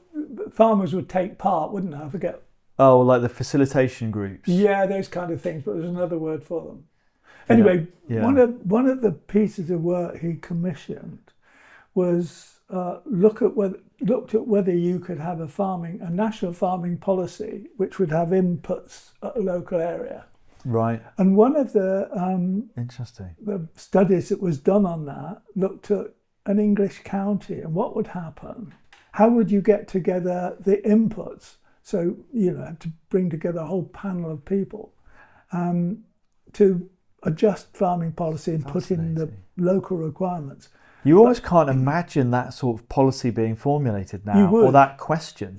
farmers would take part, wouldn't they? I forget. Oh, like the facilitation groups. Yeah, those kind of things. But there's another word for them. Anyway, one of the pieces of work he commissioned was looked at whether you could have a national farming policy which would have inputs at a local area. Right. And one of the interesting the studies that was done on that looked at an English county and what would happen. How would you get together the inputs? So have to bring together a whole panel of people to adjust farming policy and put in the local requirements. You almost can't imagine that sort of policy being formulated now, or that question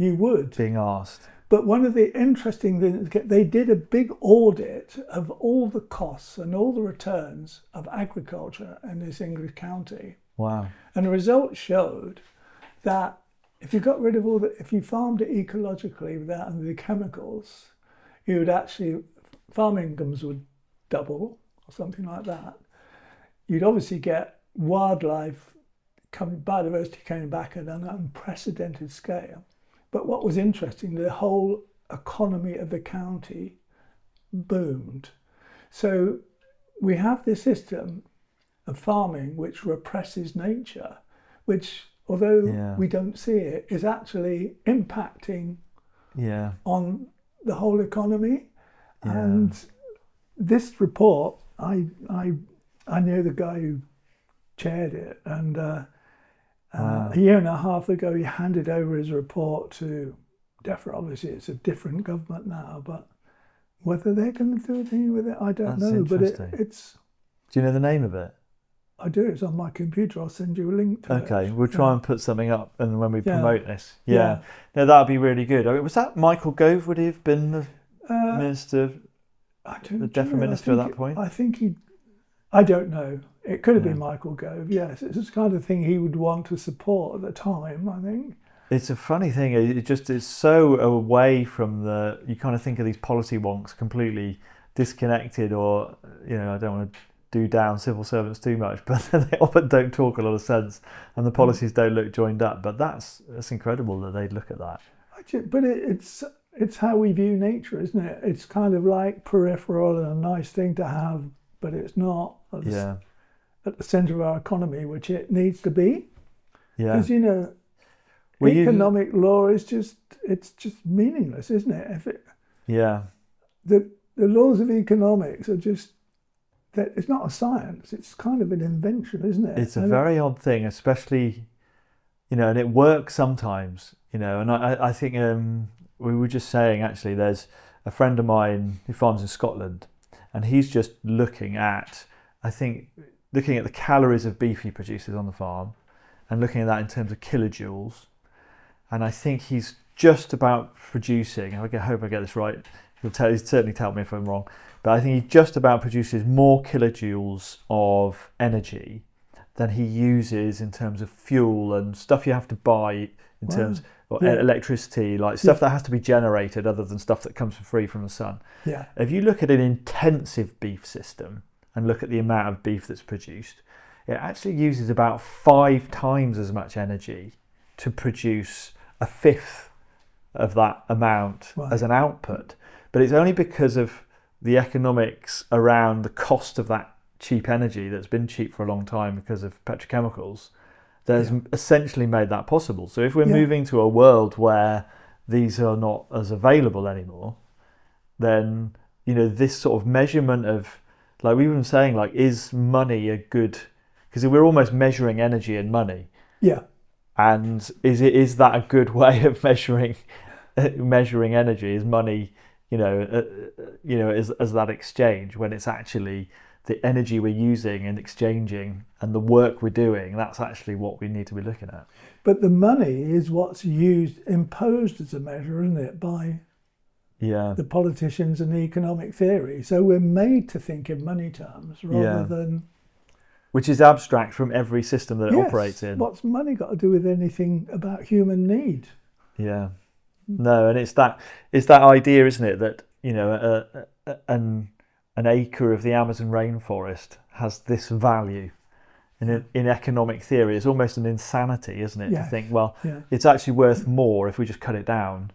being asked. But one of the interesting things, they did a big audit of all the costs and all the returns of agriculture in this English county. Wow. And the results showed that if you got rid of if you farmed it ecologically without the chemicals, you would actually, farm incomes would double or something like that. You'd obviously get wildlife biodiversity coming back at an unprecedented scale. But what was interesting, the whole economy of the county boomed. So we have this system of farming which represses nature, which, although we don't see it, is actually impacting on the whole economy. Yeah. And this report, I know the guy who chaired it, and a year and a half ago he handed over his report to DEFRA. Obviously it's a different government now, but whether they're going to do anything with it, I don't know. But it's... Do you know the name of it? I do. It's on my computer. I'll send you a link to it. Okay, we'll try and put something up, and when we promote this. Yeah. No, that would be really good. I mean, was that Michael Gove? Would he have been the minister, the DEFRA minister at that point? I think I don't know. It could have been Michael Gove, yes. It's the kind of thing he would want to support at the time, I think. It's a funny thing. It's so away from you kind of think of these policy wonks completely disconnected, or, I don't want to do down civil servants too much, but they often don't talk a lot of sense, and the policies don't look joined up. But that's incredible that they'd look at that. But it's how we view nature, isn't it? It's kind of like peripheral and a nice thing to have, but it's not at the centre of our economy, which it needs to be. Yeah. Because economic law is just meaningless, isn't it? The laws of economics are just, it's not a science, it's kind of an invention, isn't it? It's a very odd thing, especially, and it works sometimes, and I think we were just saying, actually, there's a friend of mine who farms in Scotland, and he's just looking at, I think, looking at the calories of beef he produces on the farm, and looking at that in terms of kilojoules. And I think he's just about producing, I hope I get this right, he'll certainly tell me if I'm wrong, but I think he just about produces more kilojoules of energy than he uses in terms of fuel and stuff you have to buy in terms of electricity, like stuff that has to be generated other than stuff that comes for free from the sun. Yeah. If you look at an intensive beef system and look at the amount of beef that's produced, it actually uses about 5 times as much energy to produce a fifth of that amount as an output. But it's only because of the economics around the cost of that cheap energy that's been cheap for a long time because of petrochemicals that has essentially made that possible. So if we're moving to a world where these are not as available anymore, then, you know, this sort of measurement of, like we were saying, like, is money a good, because we're almost measuring energy in money. Yeah. And is that a good way of measuring energy? Is money, as that exchange, when it's actually the energy we're using and exchanging and the work we're doing, that's actually what we need to be looking at. But the money is what's imposed as a measure, isn't it, by the politicians and the economic theory. So we're made to think in money terms rather than... Which is abstract from every system that it operates in. What's money got to do with anything about human need? Yeah. No, and it's that idea, isn't it, that, you know, an acre of the Amazon rainforest has this value. In economic theory, it's almost an insanity, isn't it, to think, well, it's actually worth more if we just cut it down.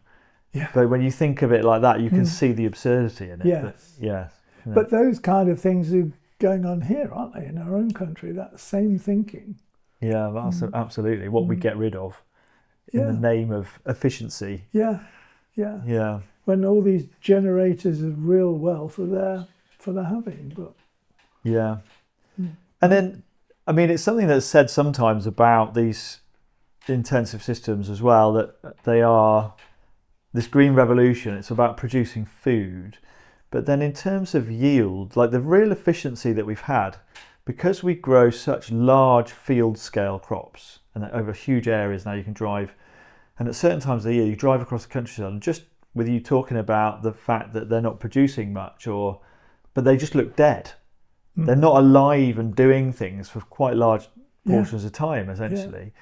Yeah. But when you think of it like that, you can see the absurdity in it. Yes. But those kind of things are going on here, aren't they, in our own country? That same thinking. Yeah, that's absolutely what we get rid of in the name of efficiency. Yeah. When all these generators of real wealth are there for the having, but and then, I mean, it's something that's said sometimes about these intensive systems as well, that they are this green revolution. It's about producing food, but then in terms of yield, like the real efficiency that we've had, because we grow such large field scale crops and over huge areas now, you can drive, and at certain times of the year you drive across the countryside, and just with you talking about the fact that they're not producing much, but they just look dead. They're not alive and doing things for quite large portions of time, essentially,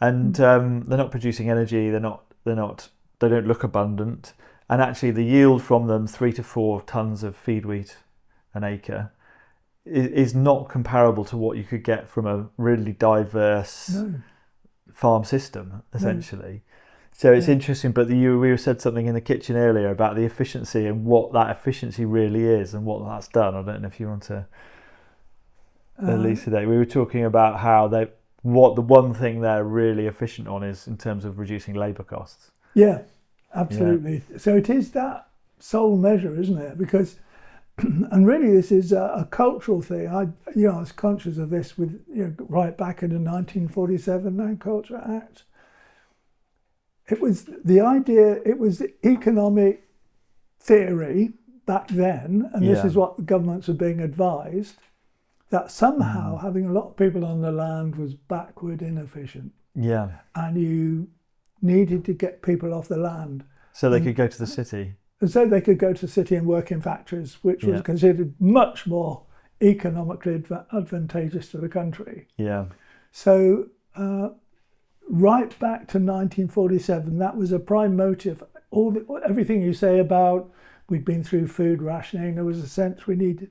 and they're not producing energy. They don't look abundant, and actually the yield from them, 3 to 4 tons of feed wheat an acre, is not comparable to what you could get from a really diverse farm system, essentially. So it's interesting, but we said something in the kitchen earlier about the efficiency and what that efficiency really is and what that's done. I don't know if you want to elucidate. We were talking about how what the one thing they're really efficient on is in terms of reducing labour costs. Yeah, absolutely. Yeah. So it is that sole measure, isn't it? Because, and really this is a cultural thing. I was conscious of this with, right back in the 1947 Land Culture Act. It was the idea, it was the economic theory back then, and this is what the governments were being advised, that somehow having a lot of people on the land was backward, inefficient. Yeah. And you needed to get people off the land. So they could go to the city. And so they could go to the city and work in factories, which was considered much more economically advantageous to the country. Yeah. So right back to 1947, that was a prime motive. Everything you say about we'd been through food rationing, there was a sense we needed.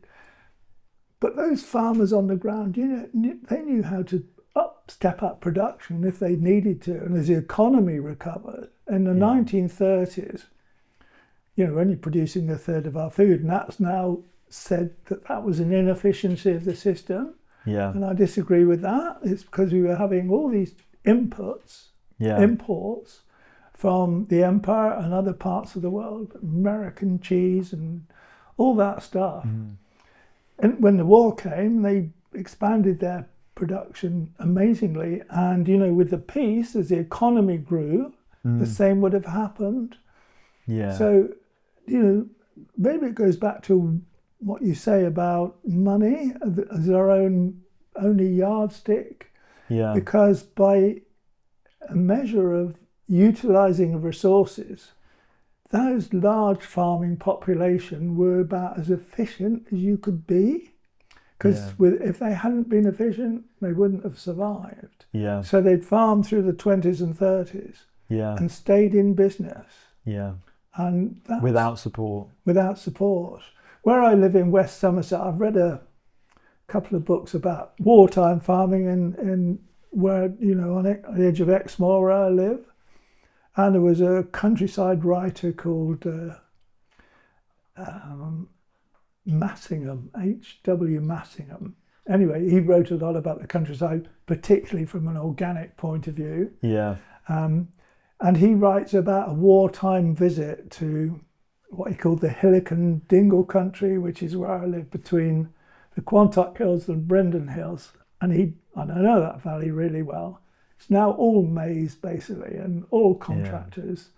But those farmers on the ground, they knew how to step up production if they needed to. And as the economy recovered in the 1930s, we're only producing a third of our food, and that's now said that was an inefficiency of the system. Yeah. And I disagree with that. It's because we were having all these imports from the empire and other parts of the world, American cheese and all that stuff. And when the war came, they expanded their production amazingly. And, with the peace, as the economy grew, the same would have happened. Yeah. So, maybe it goes back to what you say about money as our own only yardstick, Yeah. because by a measure of utilising of resources, those large farming population were about as efficient as you could be. Because if they hadn't been efficient, they wouldn't have survived. Yeah. So they'd farmed through the 20s and 30s Yeah. and stayed in business. Yeah. And that's Without support. without support. Where I live in West Somerset, I've read a couple of books about wartime farming in where, you know, on the edge of Exmoor where I live. And there was a countryside writer called Massingham, H.W. Massingham. Anyway, he wrote a lot about the countryside, particularly from an organic point of view. Yeah. And he writes about a wartime visit to what he called the Hillock and Dingle country, which is where I live between the Quantock Hills and Brendon Hills. And I know that valley really well. It's now all maize, basically, and all contractors.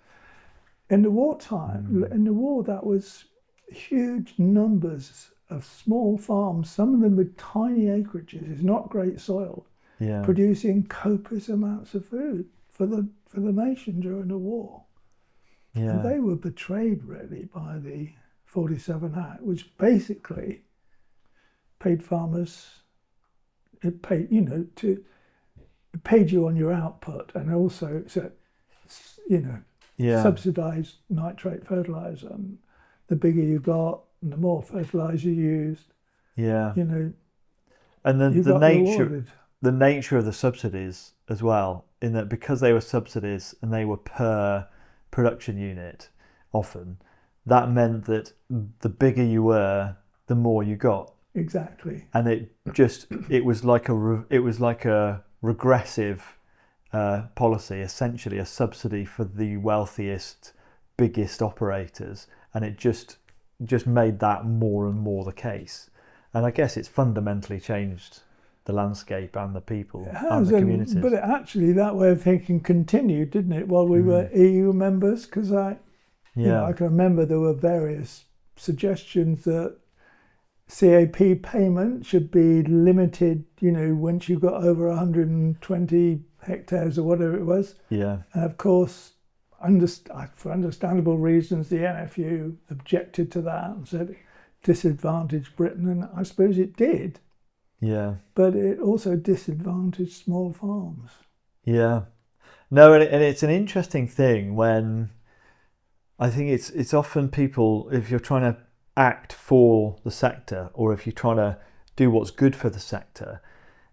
Yeah. In the wartime, in the war, that was huge numbers of small farms, some of them with tiny acreages, it's not great soil, producing copious amounts of food for the nation during the war. Yeah. And they were betrayed really by the 47 Act, which basically paid farmers, it paid you on your output, and also subsidised nitrate fertiliser. And the bigger you got, and the more fertiliser you used. Yeah. You know. And the nature of the subsidies as well, in that because they were subsidies and they were per production unit, often that meant that the bigger you were, the more you got. Exactly. And it was like a regressive policy, essentially a subsidy for the wealthiest, biggest operators, and it just made that more and more the case. And I guess it's fundamentally changed the landscape and the people and the communities. But actually, that way of thinking continued, didn't it, while we were EU members? Because I can remember there were various suggestions that CAP payment should be limited, once you got over 120 hectares or whatever it was. Yeah. And of course, for understandable reasons, the NFU objected to that and said it disadvantaged Britain, and I suppose it did. Yeah. But it also disadvantaged small farms. Yeah. No, and it's an interesting thing when I think it's often people, if you're trying to act for the sector or if you're trying to do what's good for the sector,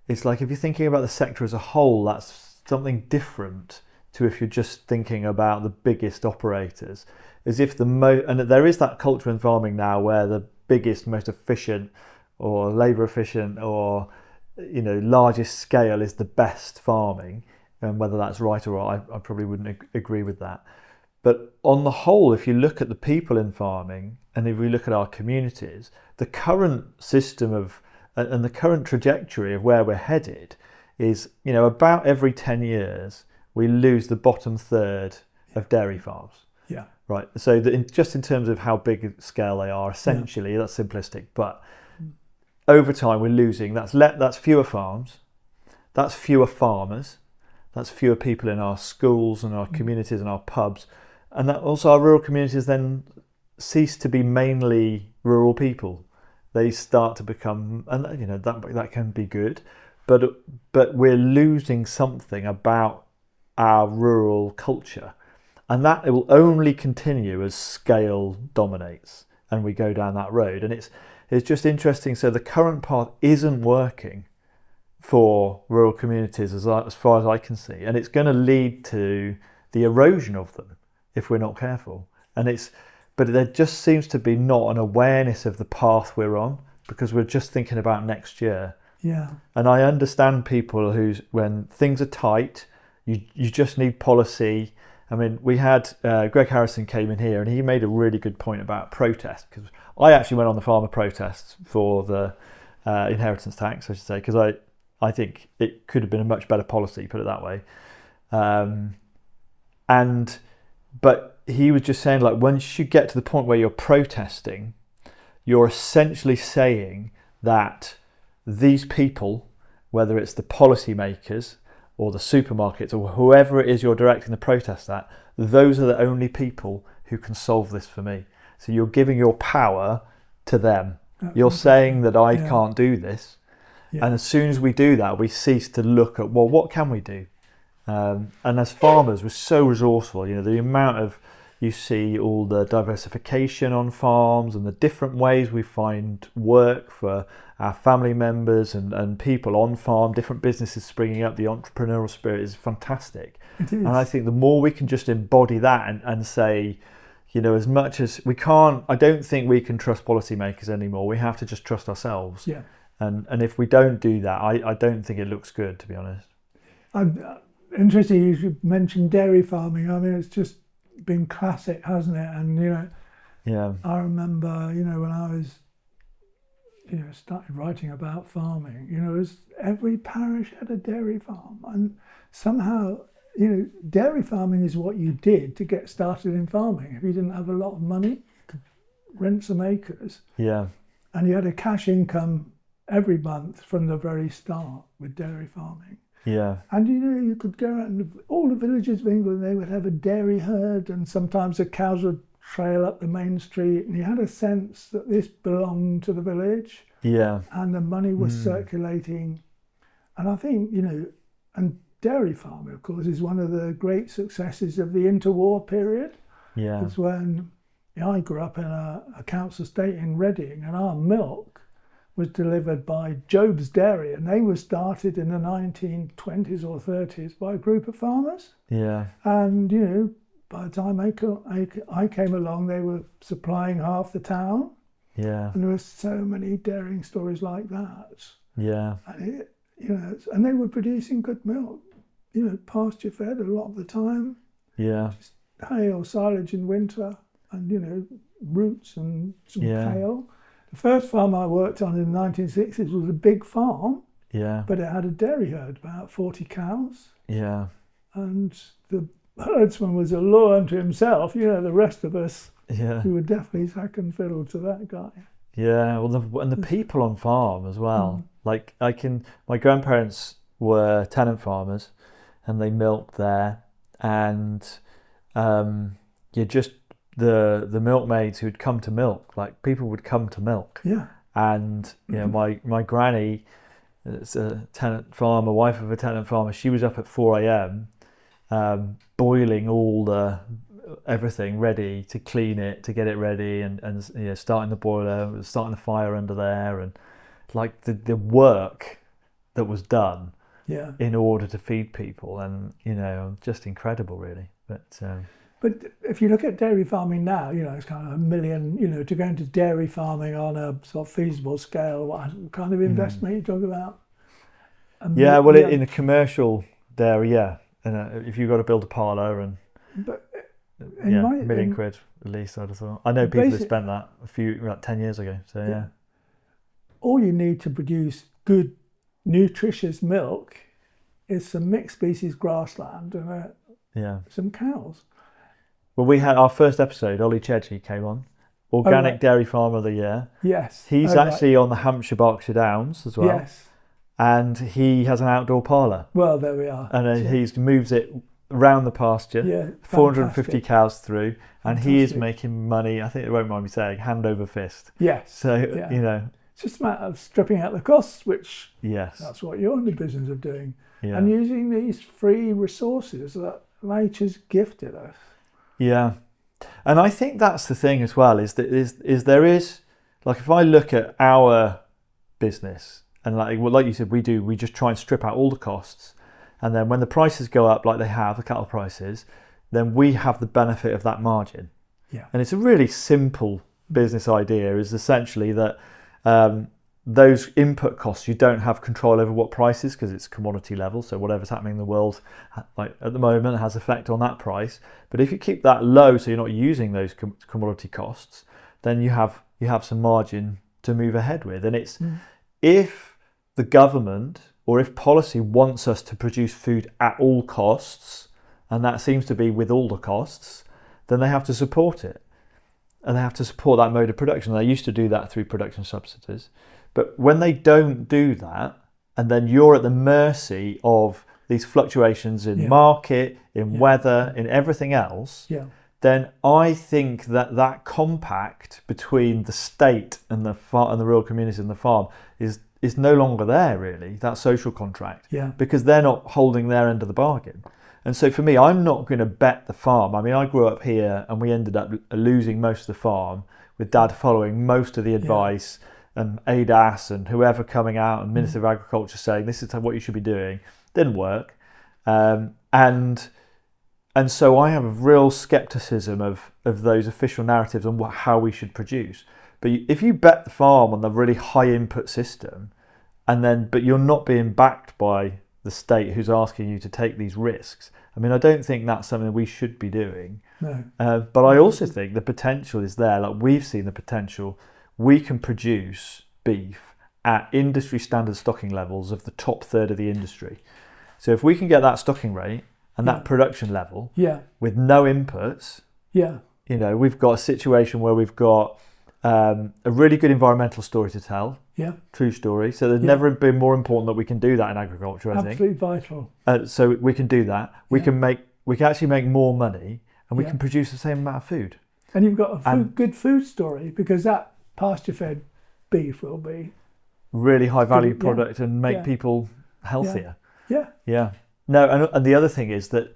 it's like if you're thinking about the sector as a whole, that's something different to if you're just thinking about the biggest operators. As if and there is that culture in farming now where the biggest, most efficient or labour efficient or largest scale is the best farming, and whether that's right or wrong, I probably wouldn't agree with that. But on the whole, if you look at the people in farming and if we look at our communities, the current system and the current trajectory of where we're headed is, about every 10 years, we lose the bottom third of dairy farms. Yeah. Right. So just in terms of how big a scale they are, essentially, that's simplistic. But over time, we're losing. That's fewer farms. That's fewer farmers. That's fewer people in our schools and our communities and our pubs. And that also our rural communities then cease to be mainly rural people. They start to become, and that can be good, but we're losing something about our rural culture, and that it will only continue as scale dominates and we go down that road. And it's just interesting. So the current path isn't working for rural communities as far as I can see, and it's going to lead to the erosion of them if we're not careful. But there just seems to be not an awareness of the path we're on, because we're just thinking about next year. Yeah. And I understand people when things are tight, you just need policy. I mean, we had Greg Harrison came in here and he made a really good point about protest, because I actually went on the farmer protests for the inheritance tax, I should say, because I think it could have been a much better policy, put it that way. But he was just saying, like, once you get to the point where you're protesting, you're essentially saying that these people, whether it's the policymakers or the supermarkets or whoever it is you're directing the protest at, those are the only people who can solve this for me. So you're giving your power to them. You're saying that I can't do this. Yeah. And as soon as we do that, we cease to look at, well, what can we do? And as farmers, we're so resourceful. The amount of, you see all the diversification on farms and the different ways we find work for our family members and people on farm, different businesses springing up. The entrepreneurial spirit is fantastic. It is. And I think the more we can just embody that and say, as much as we can't, I don't think we can trust policymakers anymore. We have to just trust ourselves. Yeah. And if we don't do that, I don't think it looks good, to be honest. I'm interested you mentioned dairy farming. I mean, it's just been classic, hasn't it? And Yeah. I remember when I was started writing about farming, it was every parish had a dairy farm, and somehow dairy farming is what you did to get started in farming. If you didn't have a lot of money, you could rent some acres. Yeah. And you had a cash income every month from the very start with dairy farming. Yeah. And you could go out, and all the villages of England, they would have a dairy herd, and sometimes the cows would trail up the main street, and you had a sense that this belonged to the village. Yeah. And the money was circulating. And I think, and dairy farming, of course, is one of the great successes of the interwar period. Yeah. It's when I grew up in a council estate in Reading, and our milk was delivered by Job's Dairy, and they were started in the 1920s or 30s by a group of farmers. Yeah. And, by the time I came along, they were supplying half the town. Yeah. And there were so many dairying stories like that. Yeah. And and they were producing good milk, pasture fed a lot of the time. Yeah. Just hay or silage in winter, and roots and some kale. The first farm I worked on in the 1960s was a big farm, Yeah. but it had a dairy herd, about 40 cows. Yeah. And the herdsman was a law unto himself. The rest of us, Yeah. we were definitely second fiddle to that guy. Yeah. Well, and the people on farm as well. Like my grandparents were tenant farmers, and they milked there, and you just the milkmaids who'd come to milk, like people would come to milk. Yeah. And my granny, it's a tenant farmer, wife of a tenant farmer, she was up at 4 a.m. Boiling all the everything ready to clean it, to get it ready, and starting the boiler, starting the fire under there, and like the work that was done in order to feed people, and just incredible, really. But if you look at dairy farming now, it's kind of $1 million, to go into dairy farming on a sort of feasible scale, what kind of investment you talk about? In a commercial dairy, and if you've got to build a parlour and £1 million quid at least, I'd have thought. I know people who spent that about 10 years ago, so yeah. All you need to produce good, nutritious milk is some mixed species grassland and some cows. Well, we had our first episode, Ollie Chedgley came on, Organic Dairy Farmer of the Year. Yes. He's actually on the Hampshire Berkshire Downs as well. Yes. And he has an outdoor parlour. Well, there we are. And he moves it around the pasture, 450 cows through, and he is making money, I think it won't mind me saying, hand over fist. Yes. So, it's just a matter of stripping out the costs, which that's what you're in the business of doing. Yeah. And using these free resources that nature's gifted us. Yeah. And I think that's the thing as well, is that there is, like, if I look at our business, and like you said, we just try and strip out all the costs, and then when the prices go up like they have, the cattle prices, then we have the benefit of that margin. Yeah. And it's a really simple business idea, is essentially that those input costs, you don't have control over what prices, because it's commodity level, so whatever's happening in the world like at the moment has effect on that price. But if you keep that low, so you're not using those commodity costs, then you have some margin to move ahead with. And it's if the government or if policy wants us to produce food at all costs, and that seems to be with all the costs, then they have to support it. and they have to support that mode of production. They used to do that through production subsidies. But when they don't do that, and then you're at the mercy of these fluctuations in market, in weather, in everything else, then I think that compact between the state and the rural community and the farm is no longer there, really, that social contract, because they're not holding their end of the bargain. And so for me, I'm not going to bet the farm. I mean, I grew up here and we ended up losing most of the farm, with Dad following most of the advice and ADAS and whoever coming out and Minister of Agriculture saying this is what you should be doing. Didn't work. And so I have a real scepticism of those official narratives on how we should produce. But if you bet the farm on the really high input system, but you're not being backed by the state who's asking you to take these risks, I mean, I don't think that's something we should be doing. No. But I also think the potential is there. Like, we've seen the potential. We can produce beef at industry standard stocking levels of the top third of the industry. So if we can get that stocking rate and that production level with no inputs, we've got a situation where we've got a really good environmental story to tell. True story. So there's never been more important that we can do that in agriculture, I think. Absolutely vital. So we can do that. We can actually make more money, and we can produce the same amount of food. And you've got a good food story, because that pasture-fed beef will be really high value product and make people healthier. No, and the other thing is that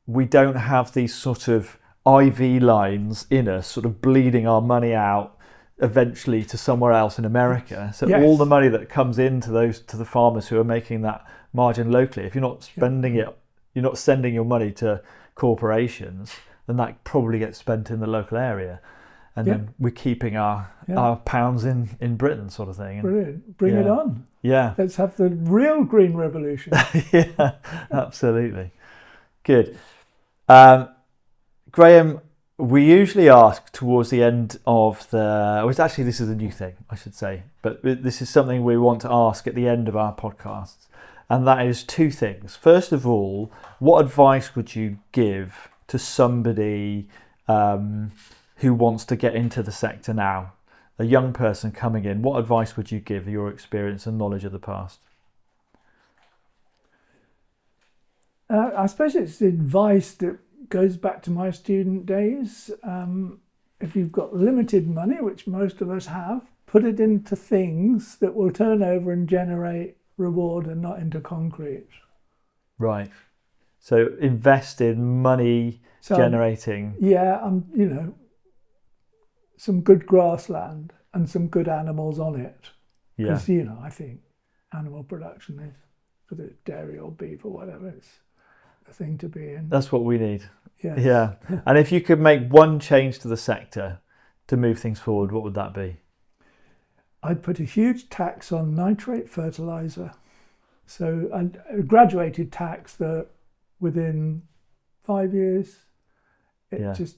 we don't have these sort of IV lines in us, sort of bleeding our money out eventually to somewhere else in America. So all the money that comes into the farmers who are making that margin locally, if you're not spending it, you're not sending your money to corporations, then that probably gets spent in the local area. And then we're keeping our pounds in Britain, sort of thing. Brilliant. Bring it on. Yeah. Let's have the real green revolution. Yeah, absolutely. Good. Graham, we usually ask towards the end of this is a new thing, I should say, but this is something we want to ask at the end of our podcasts. And that is two things. First of all, what advice would you give to somebody who wants to get into the sector now, a young person coming in? What advice would you give, your experience and knowledge of the past? I suppose it's advice that goes back to my student days. If you've got limited money, which most of us have, put it into things that will turn over and generate reward, and not into concrete. Right. So invest in money generating. Some good grassland and some good animals on it. Because, I think animal production is, whether it's dairy or beef or whatever, it's the thing to be in. That's what we need. Yes. Yeah. And if you could make one change to the sector to move things forward, what would that be? I'd put a huge tax on nitrate fertiliser. So a graduated tax that within 5 years, it just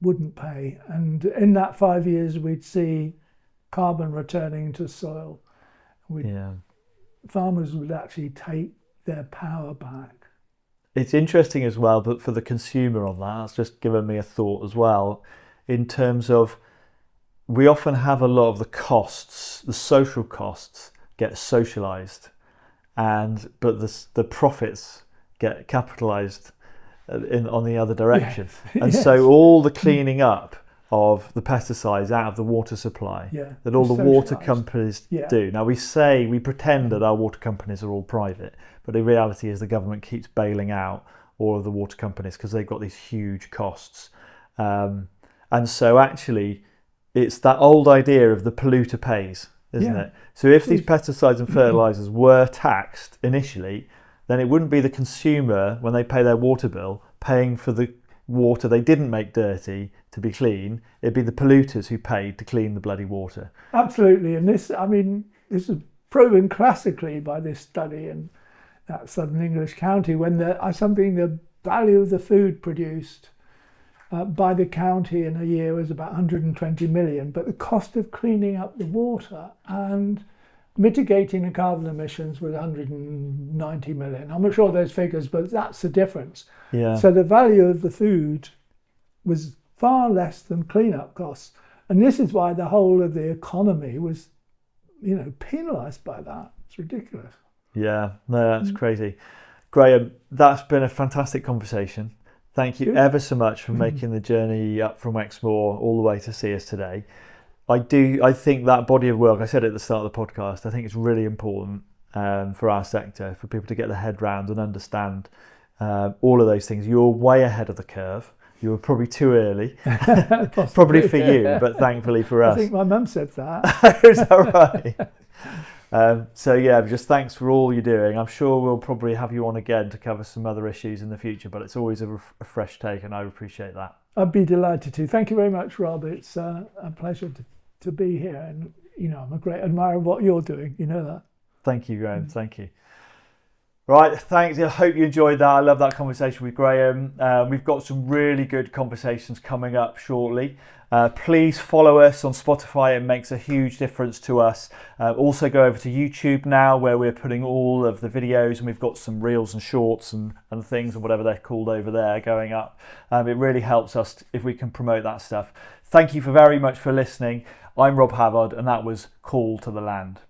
wouldn't pay. And in that 5 years, we'd see carbon returning to soil. Farmers would actually take their power back. It's interesting as well, but for the consumer on that's just given me a thought as well, in terms of we often have a lot of the costs, the social costs get socialised, but the profits get capitalised on the other direction. And so all the cleaning up of the pesticides out of the water supply that all the water companies do. Now we pretend that our water companies are all private, but the reality is the government keeps bailing out all of the water companies because they've got these huge costs. And so actually it's that old idea of the polluter pays, isn't it? So if these pesticides and fertilizers were taxed initially, then it wouldn't be the consumer, when they pay their water bill, paying for the water they didn't make dirty to be clean. It'd be the polluters who paid to clean the bloody water. Absolutely. And this is proven classically by this study in that southern English county, when the value of the food produced by the county in a year was about 120 million, but the cost of cleaning up the water and mitigating the carbon emissions was 190 million. I'm not sure those figures, but that's the difference. Yeah. So the value of the food was far less than cleanup costs. And this is why the whole of the economy was, penalised by that. It's ridiculous. Yeah, no, that's crazy. Graham, that's been a fantastic conversation. Thank you Good. ever so much for making the journey up from Exmoor all the way to see us today. I think that body of work, I said at the start of the podcast, I think it's really important for our sector, for people to get their head round and understand all of those things. You're way ahead of the curve. You were probably too early, probably for you, but thankfully for us. I think my mum said that. Is that right? So yeah, just thanks for all you're doing. I'm sure we'll probably have you on again to cover some other issues in the future, but it's always a fresh take, and I appreciate that. I'd be delighted to. Thank you very much, Rob. It's a pleasure to be here, and I'm a great admirer of what you're doing. You know that. Thank you, Graham. Thank you. Right, thanks. I hope you enjoyed that. I love that conversation with Graham. We've got some really good conversations coming up shortly. Please follow us on Spotify. It makes a huge difference to us. Also go over to YouTube now, where we're putting all of the videos, and we've got some reels and shorts and things and whatever they're called over there going up. It really helps us if we can promote that stuff. Thank you very much for listening. I'm Rob Havard, and that was Call to the Land.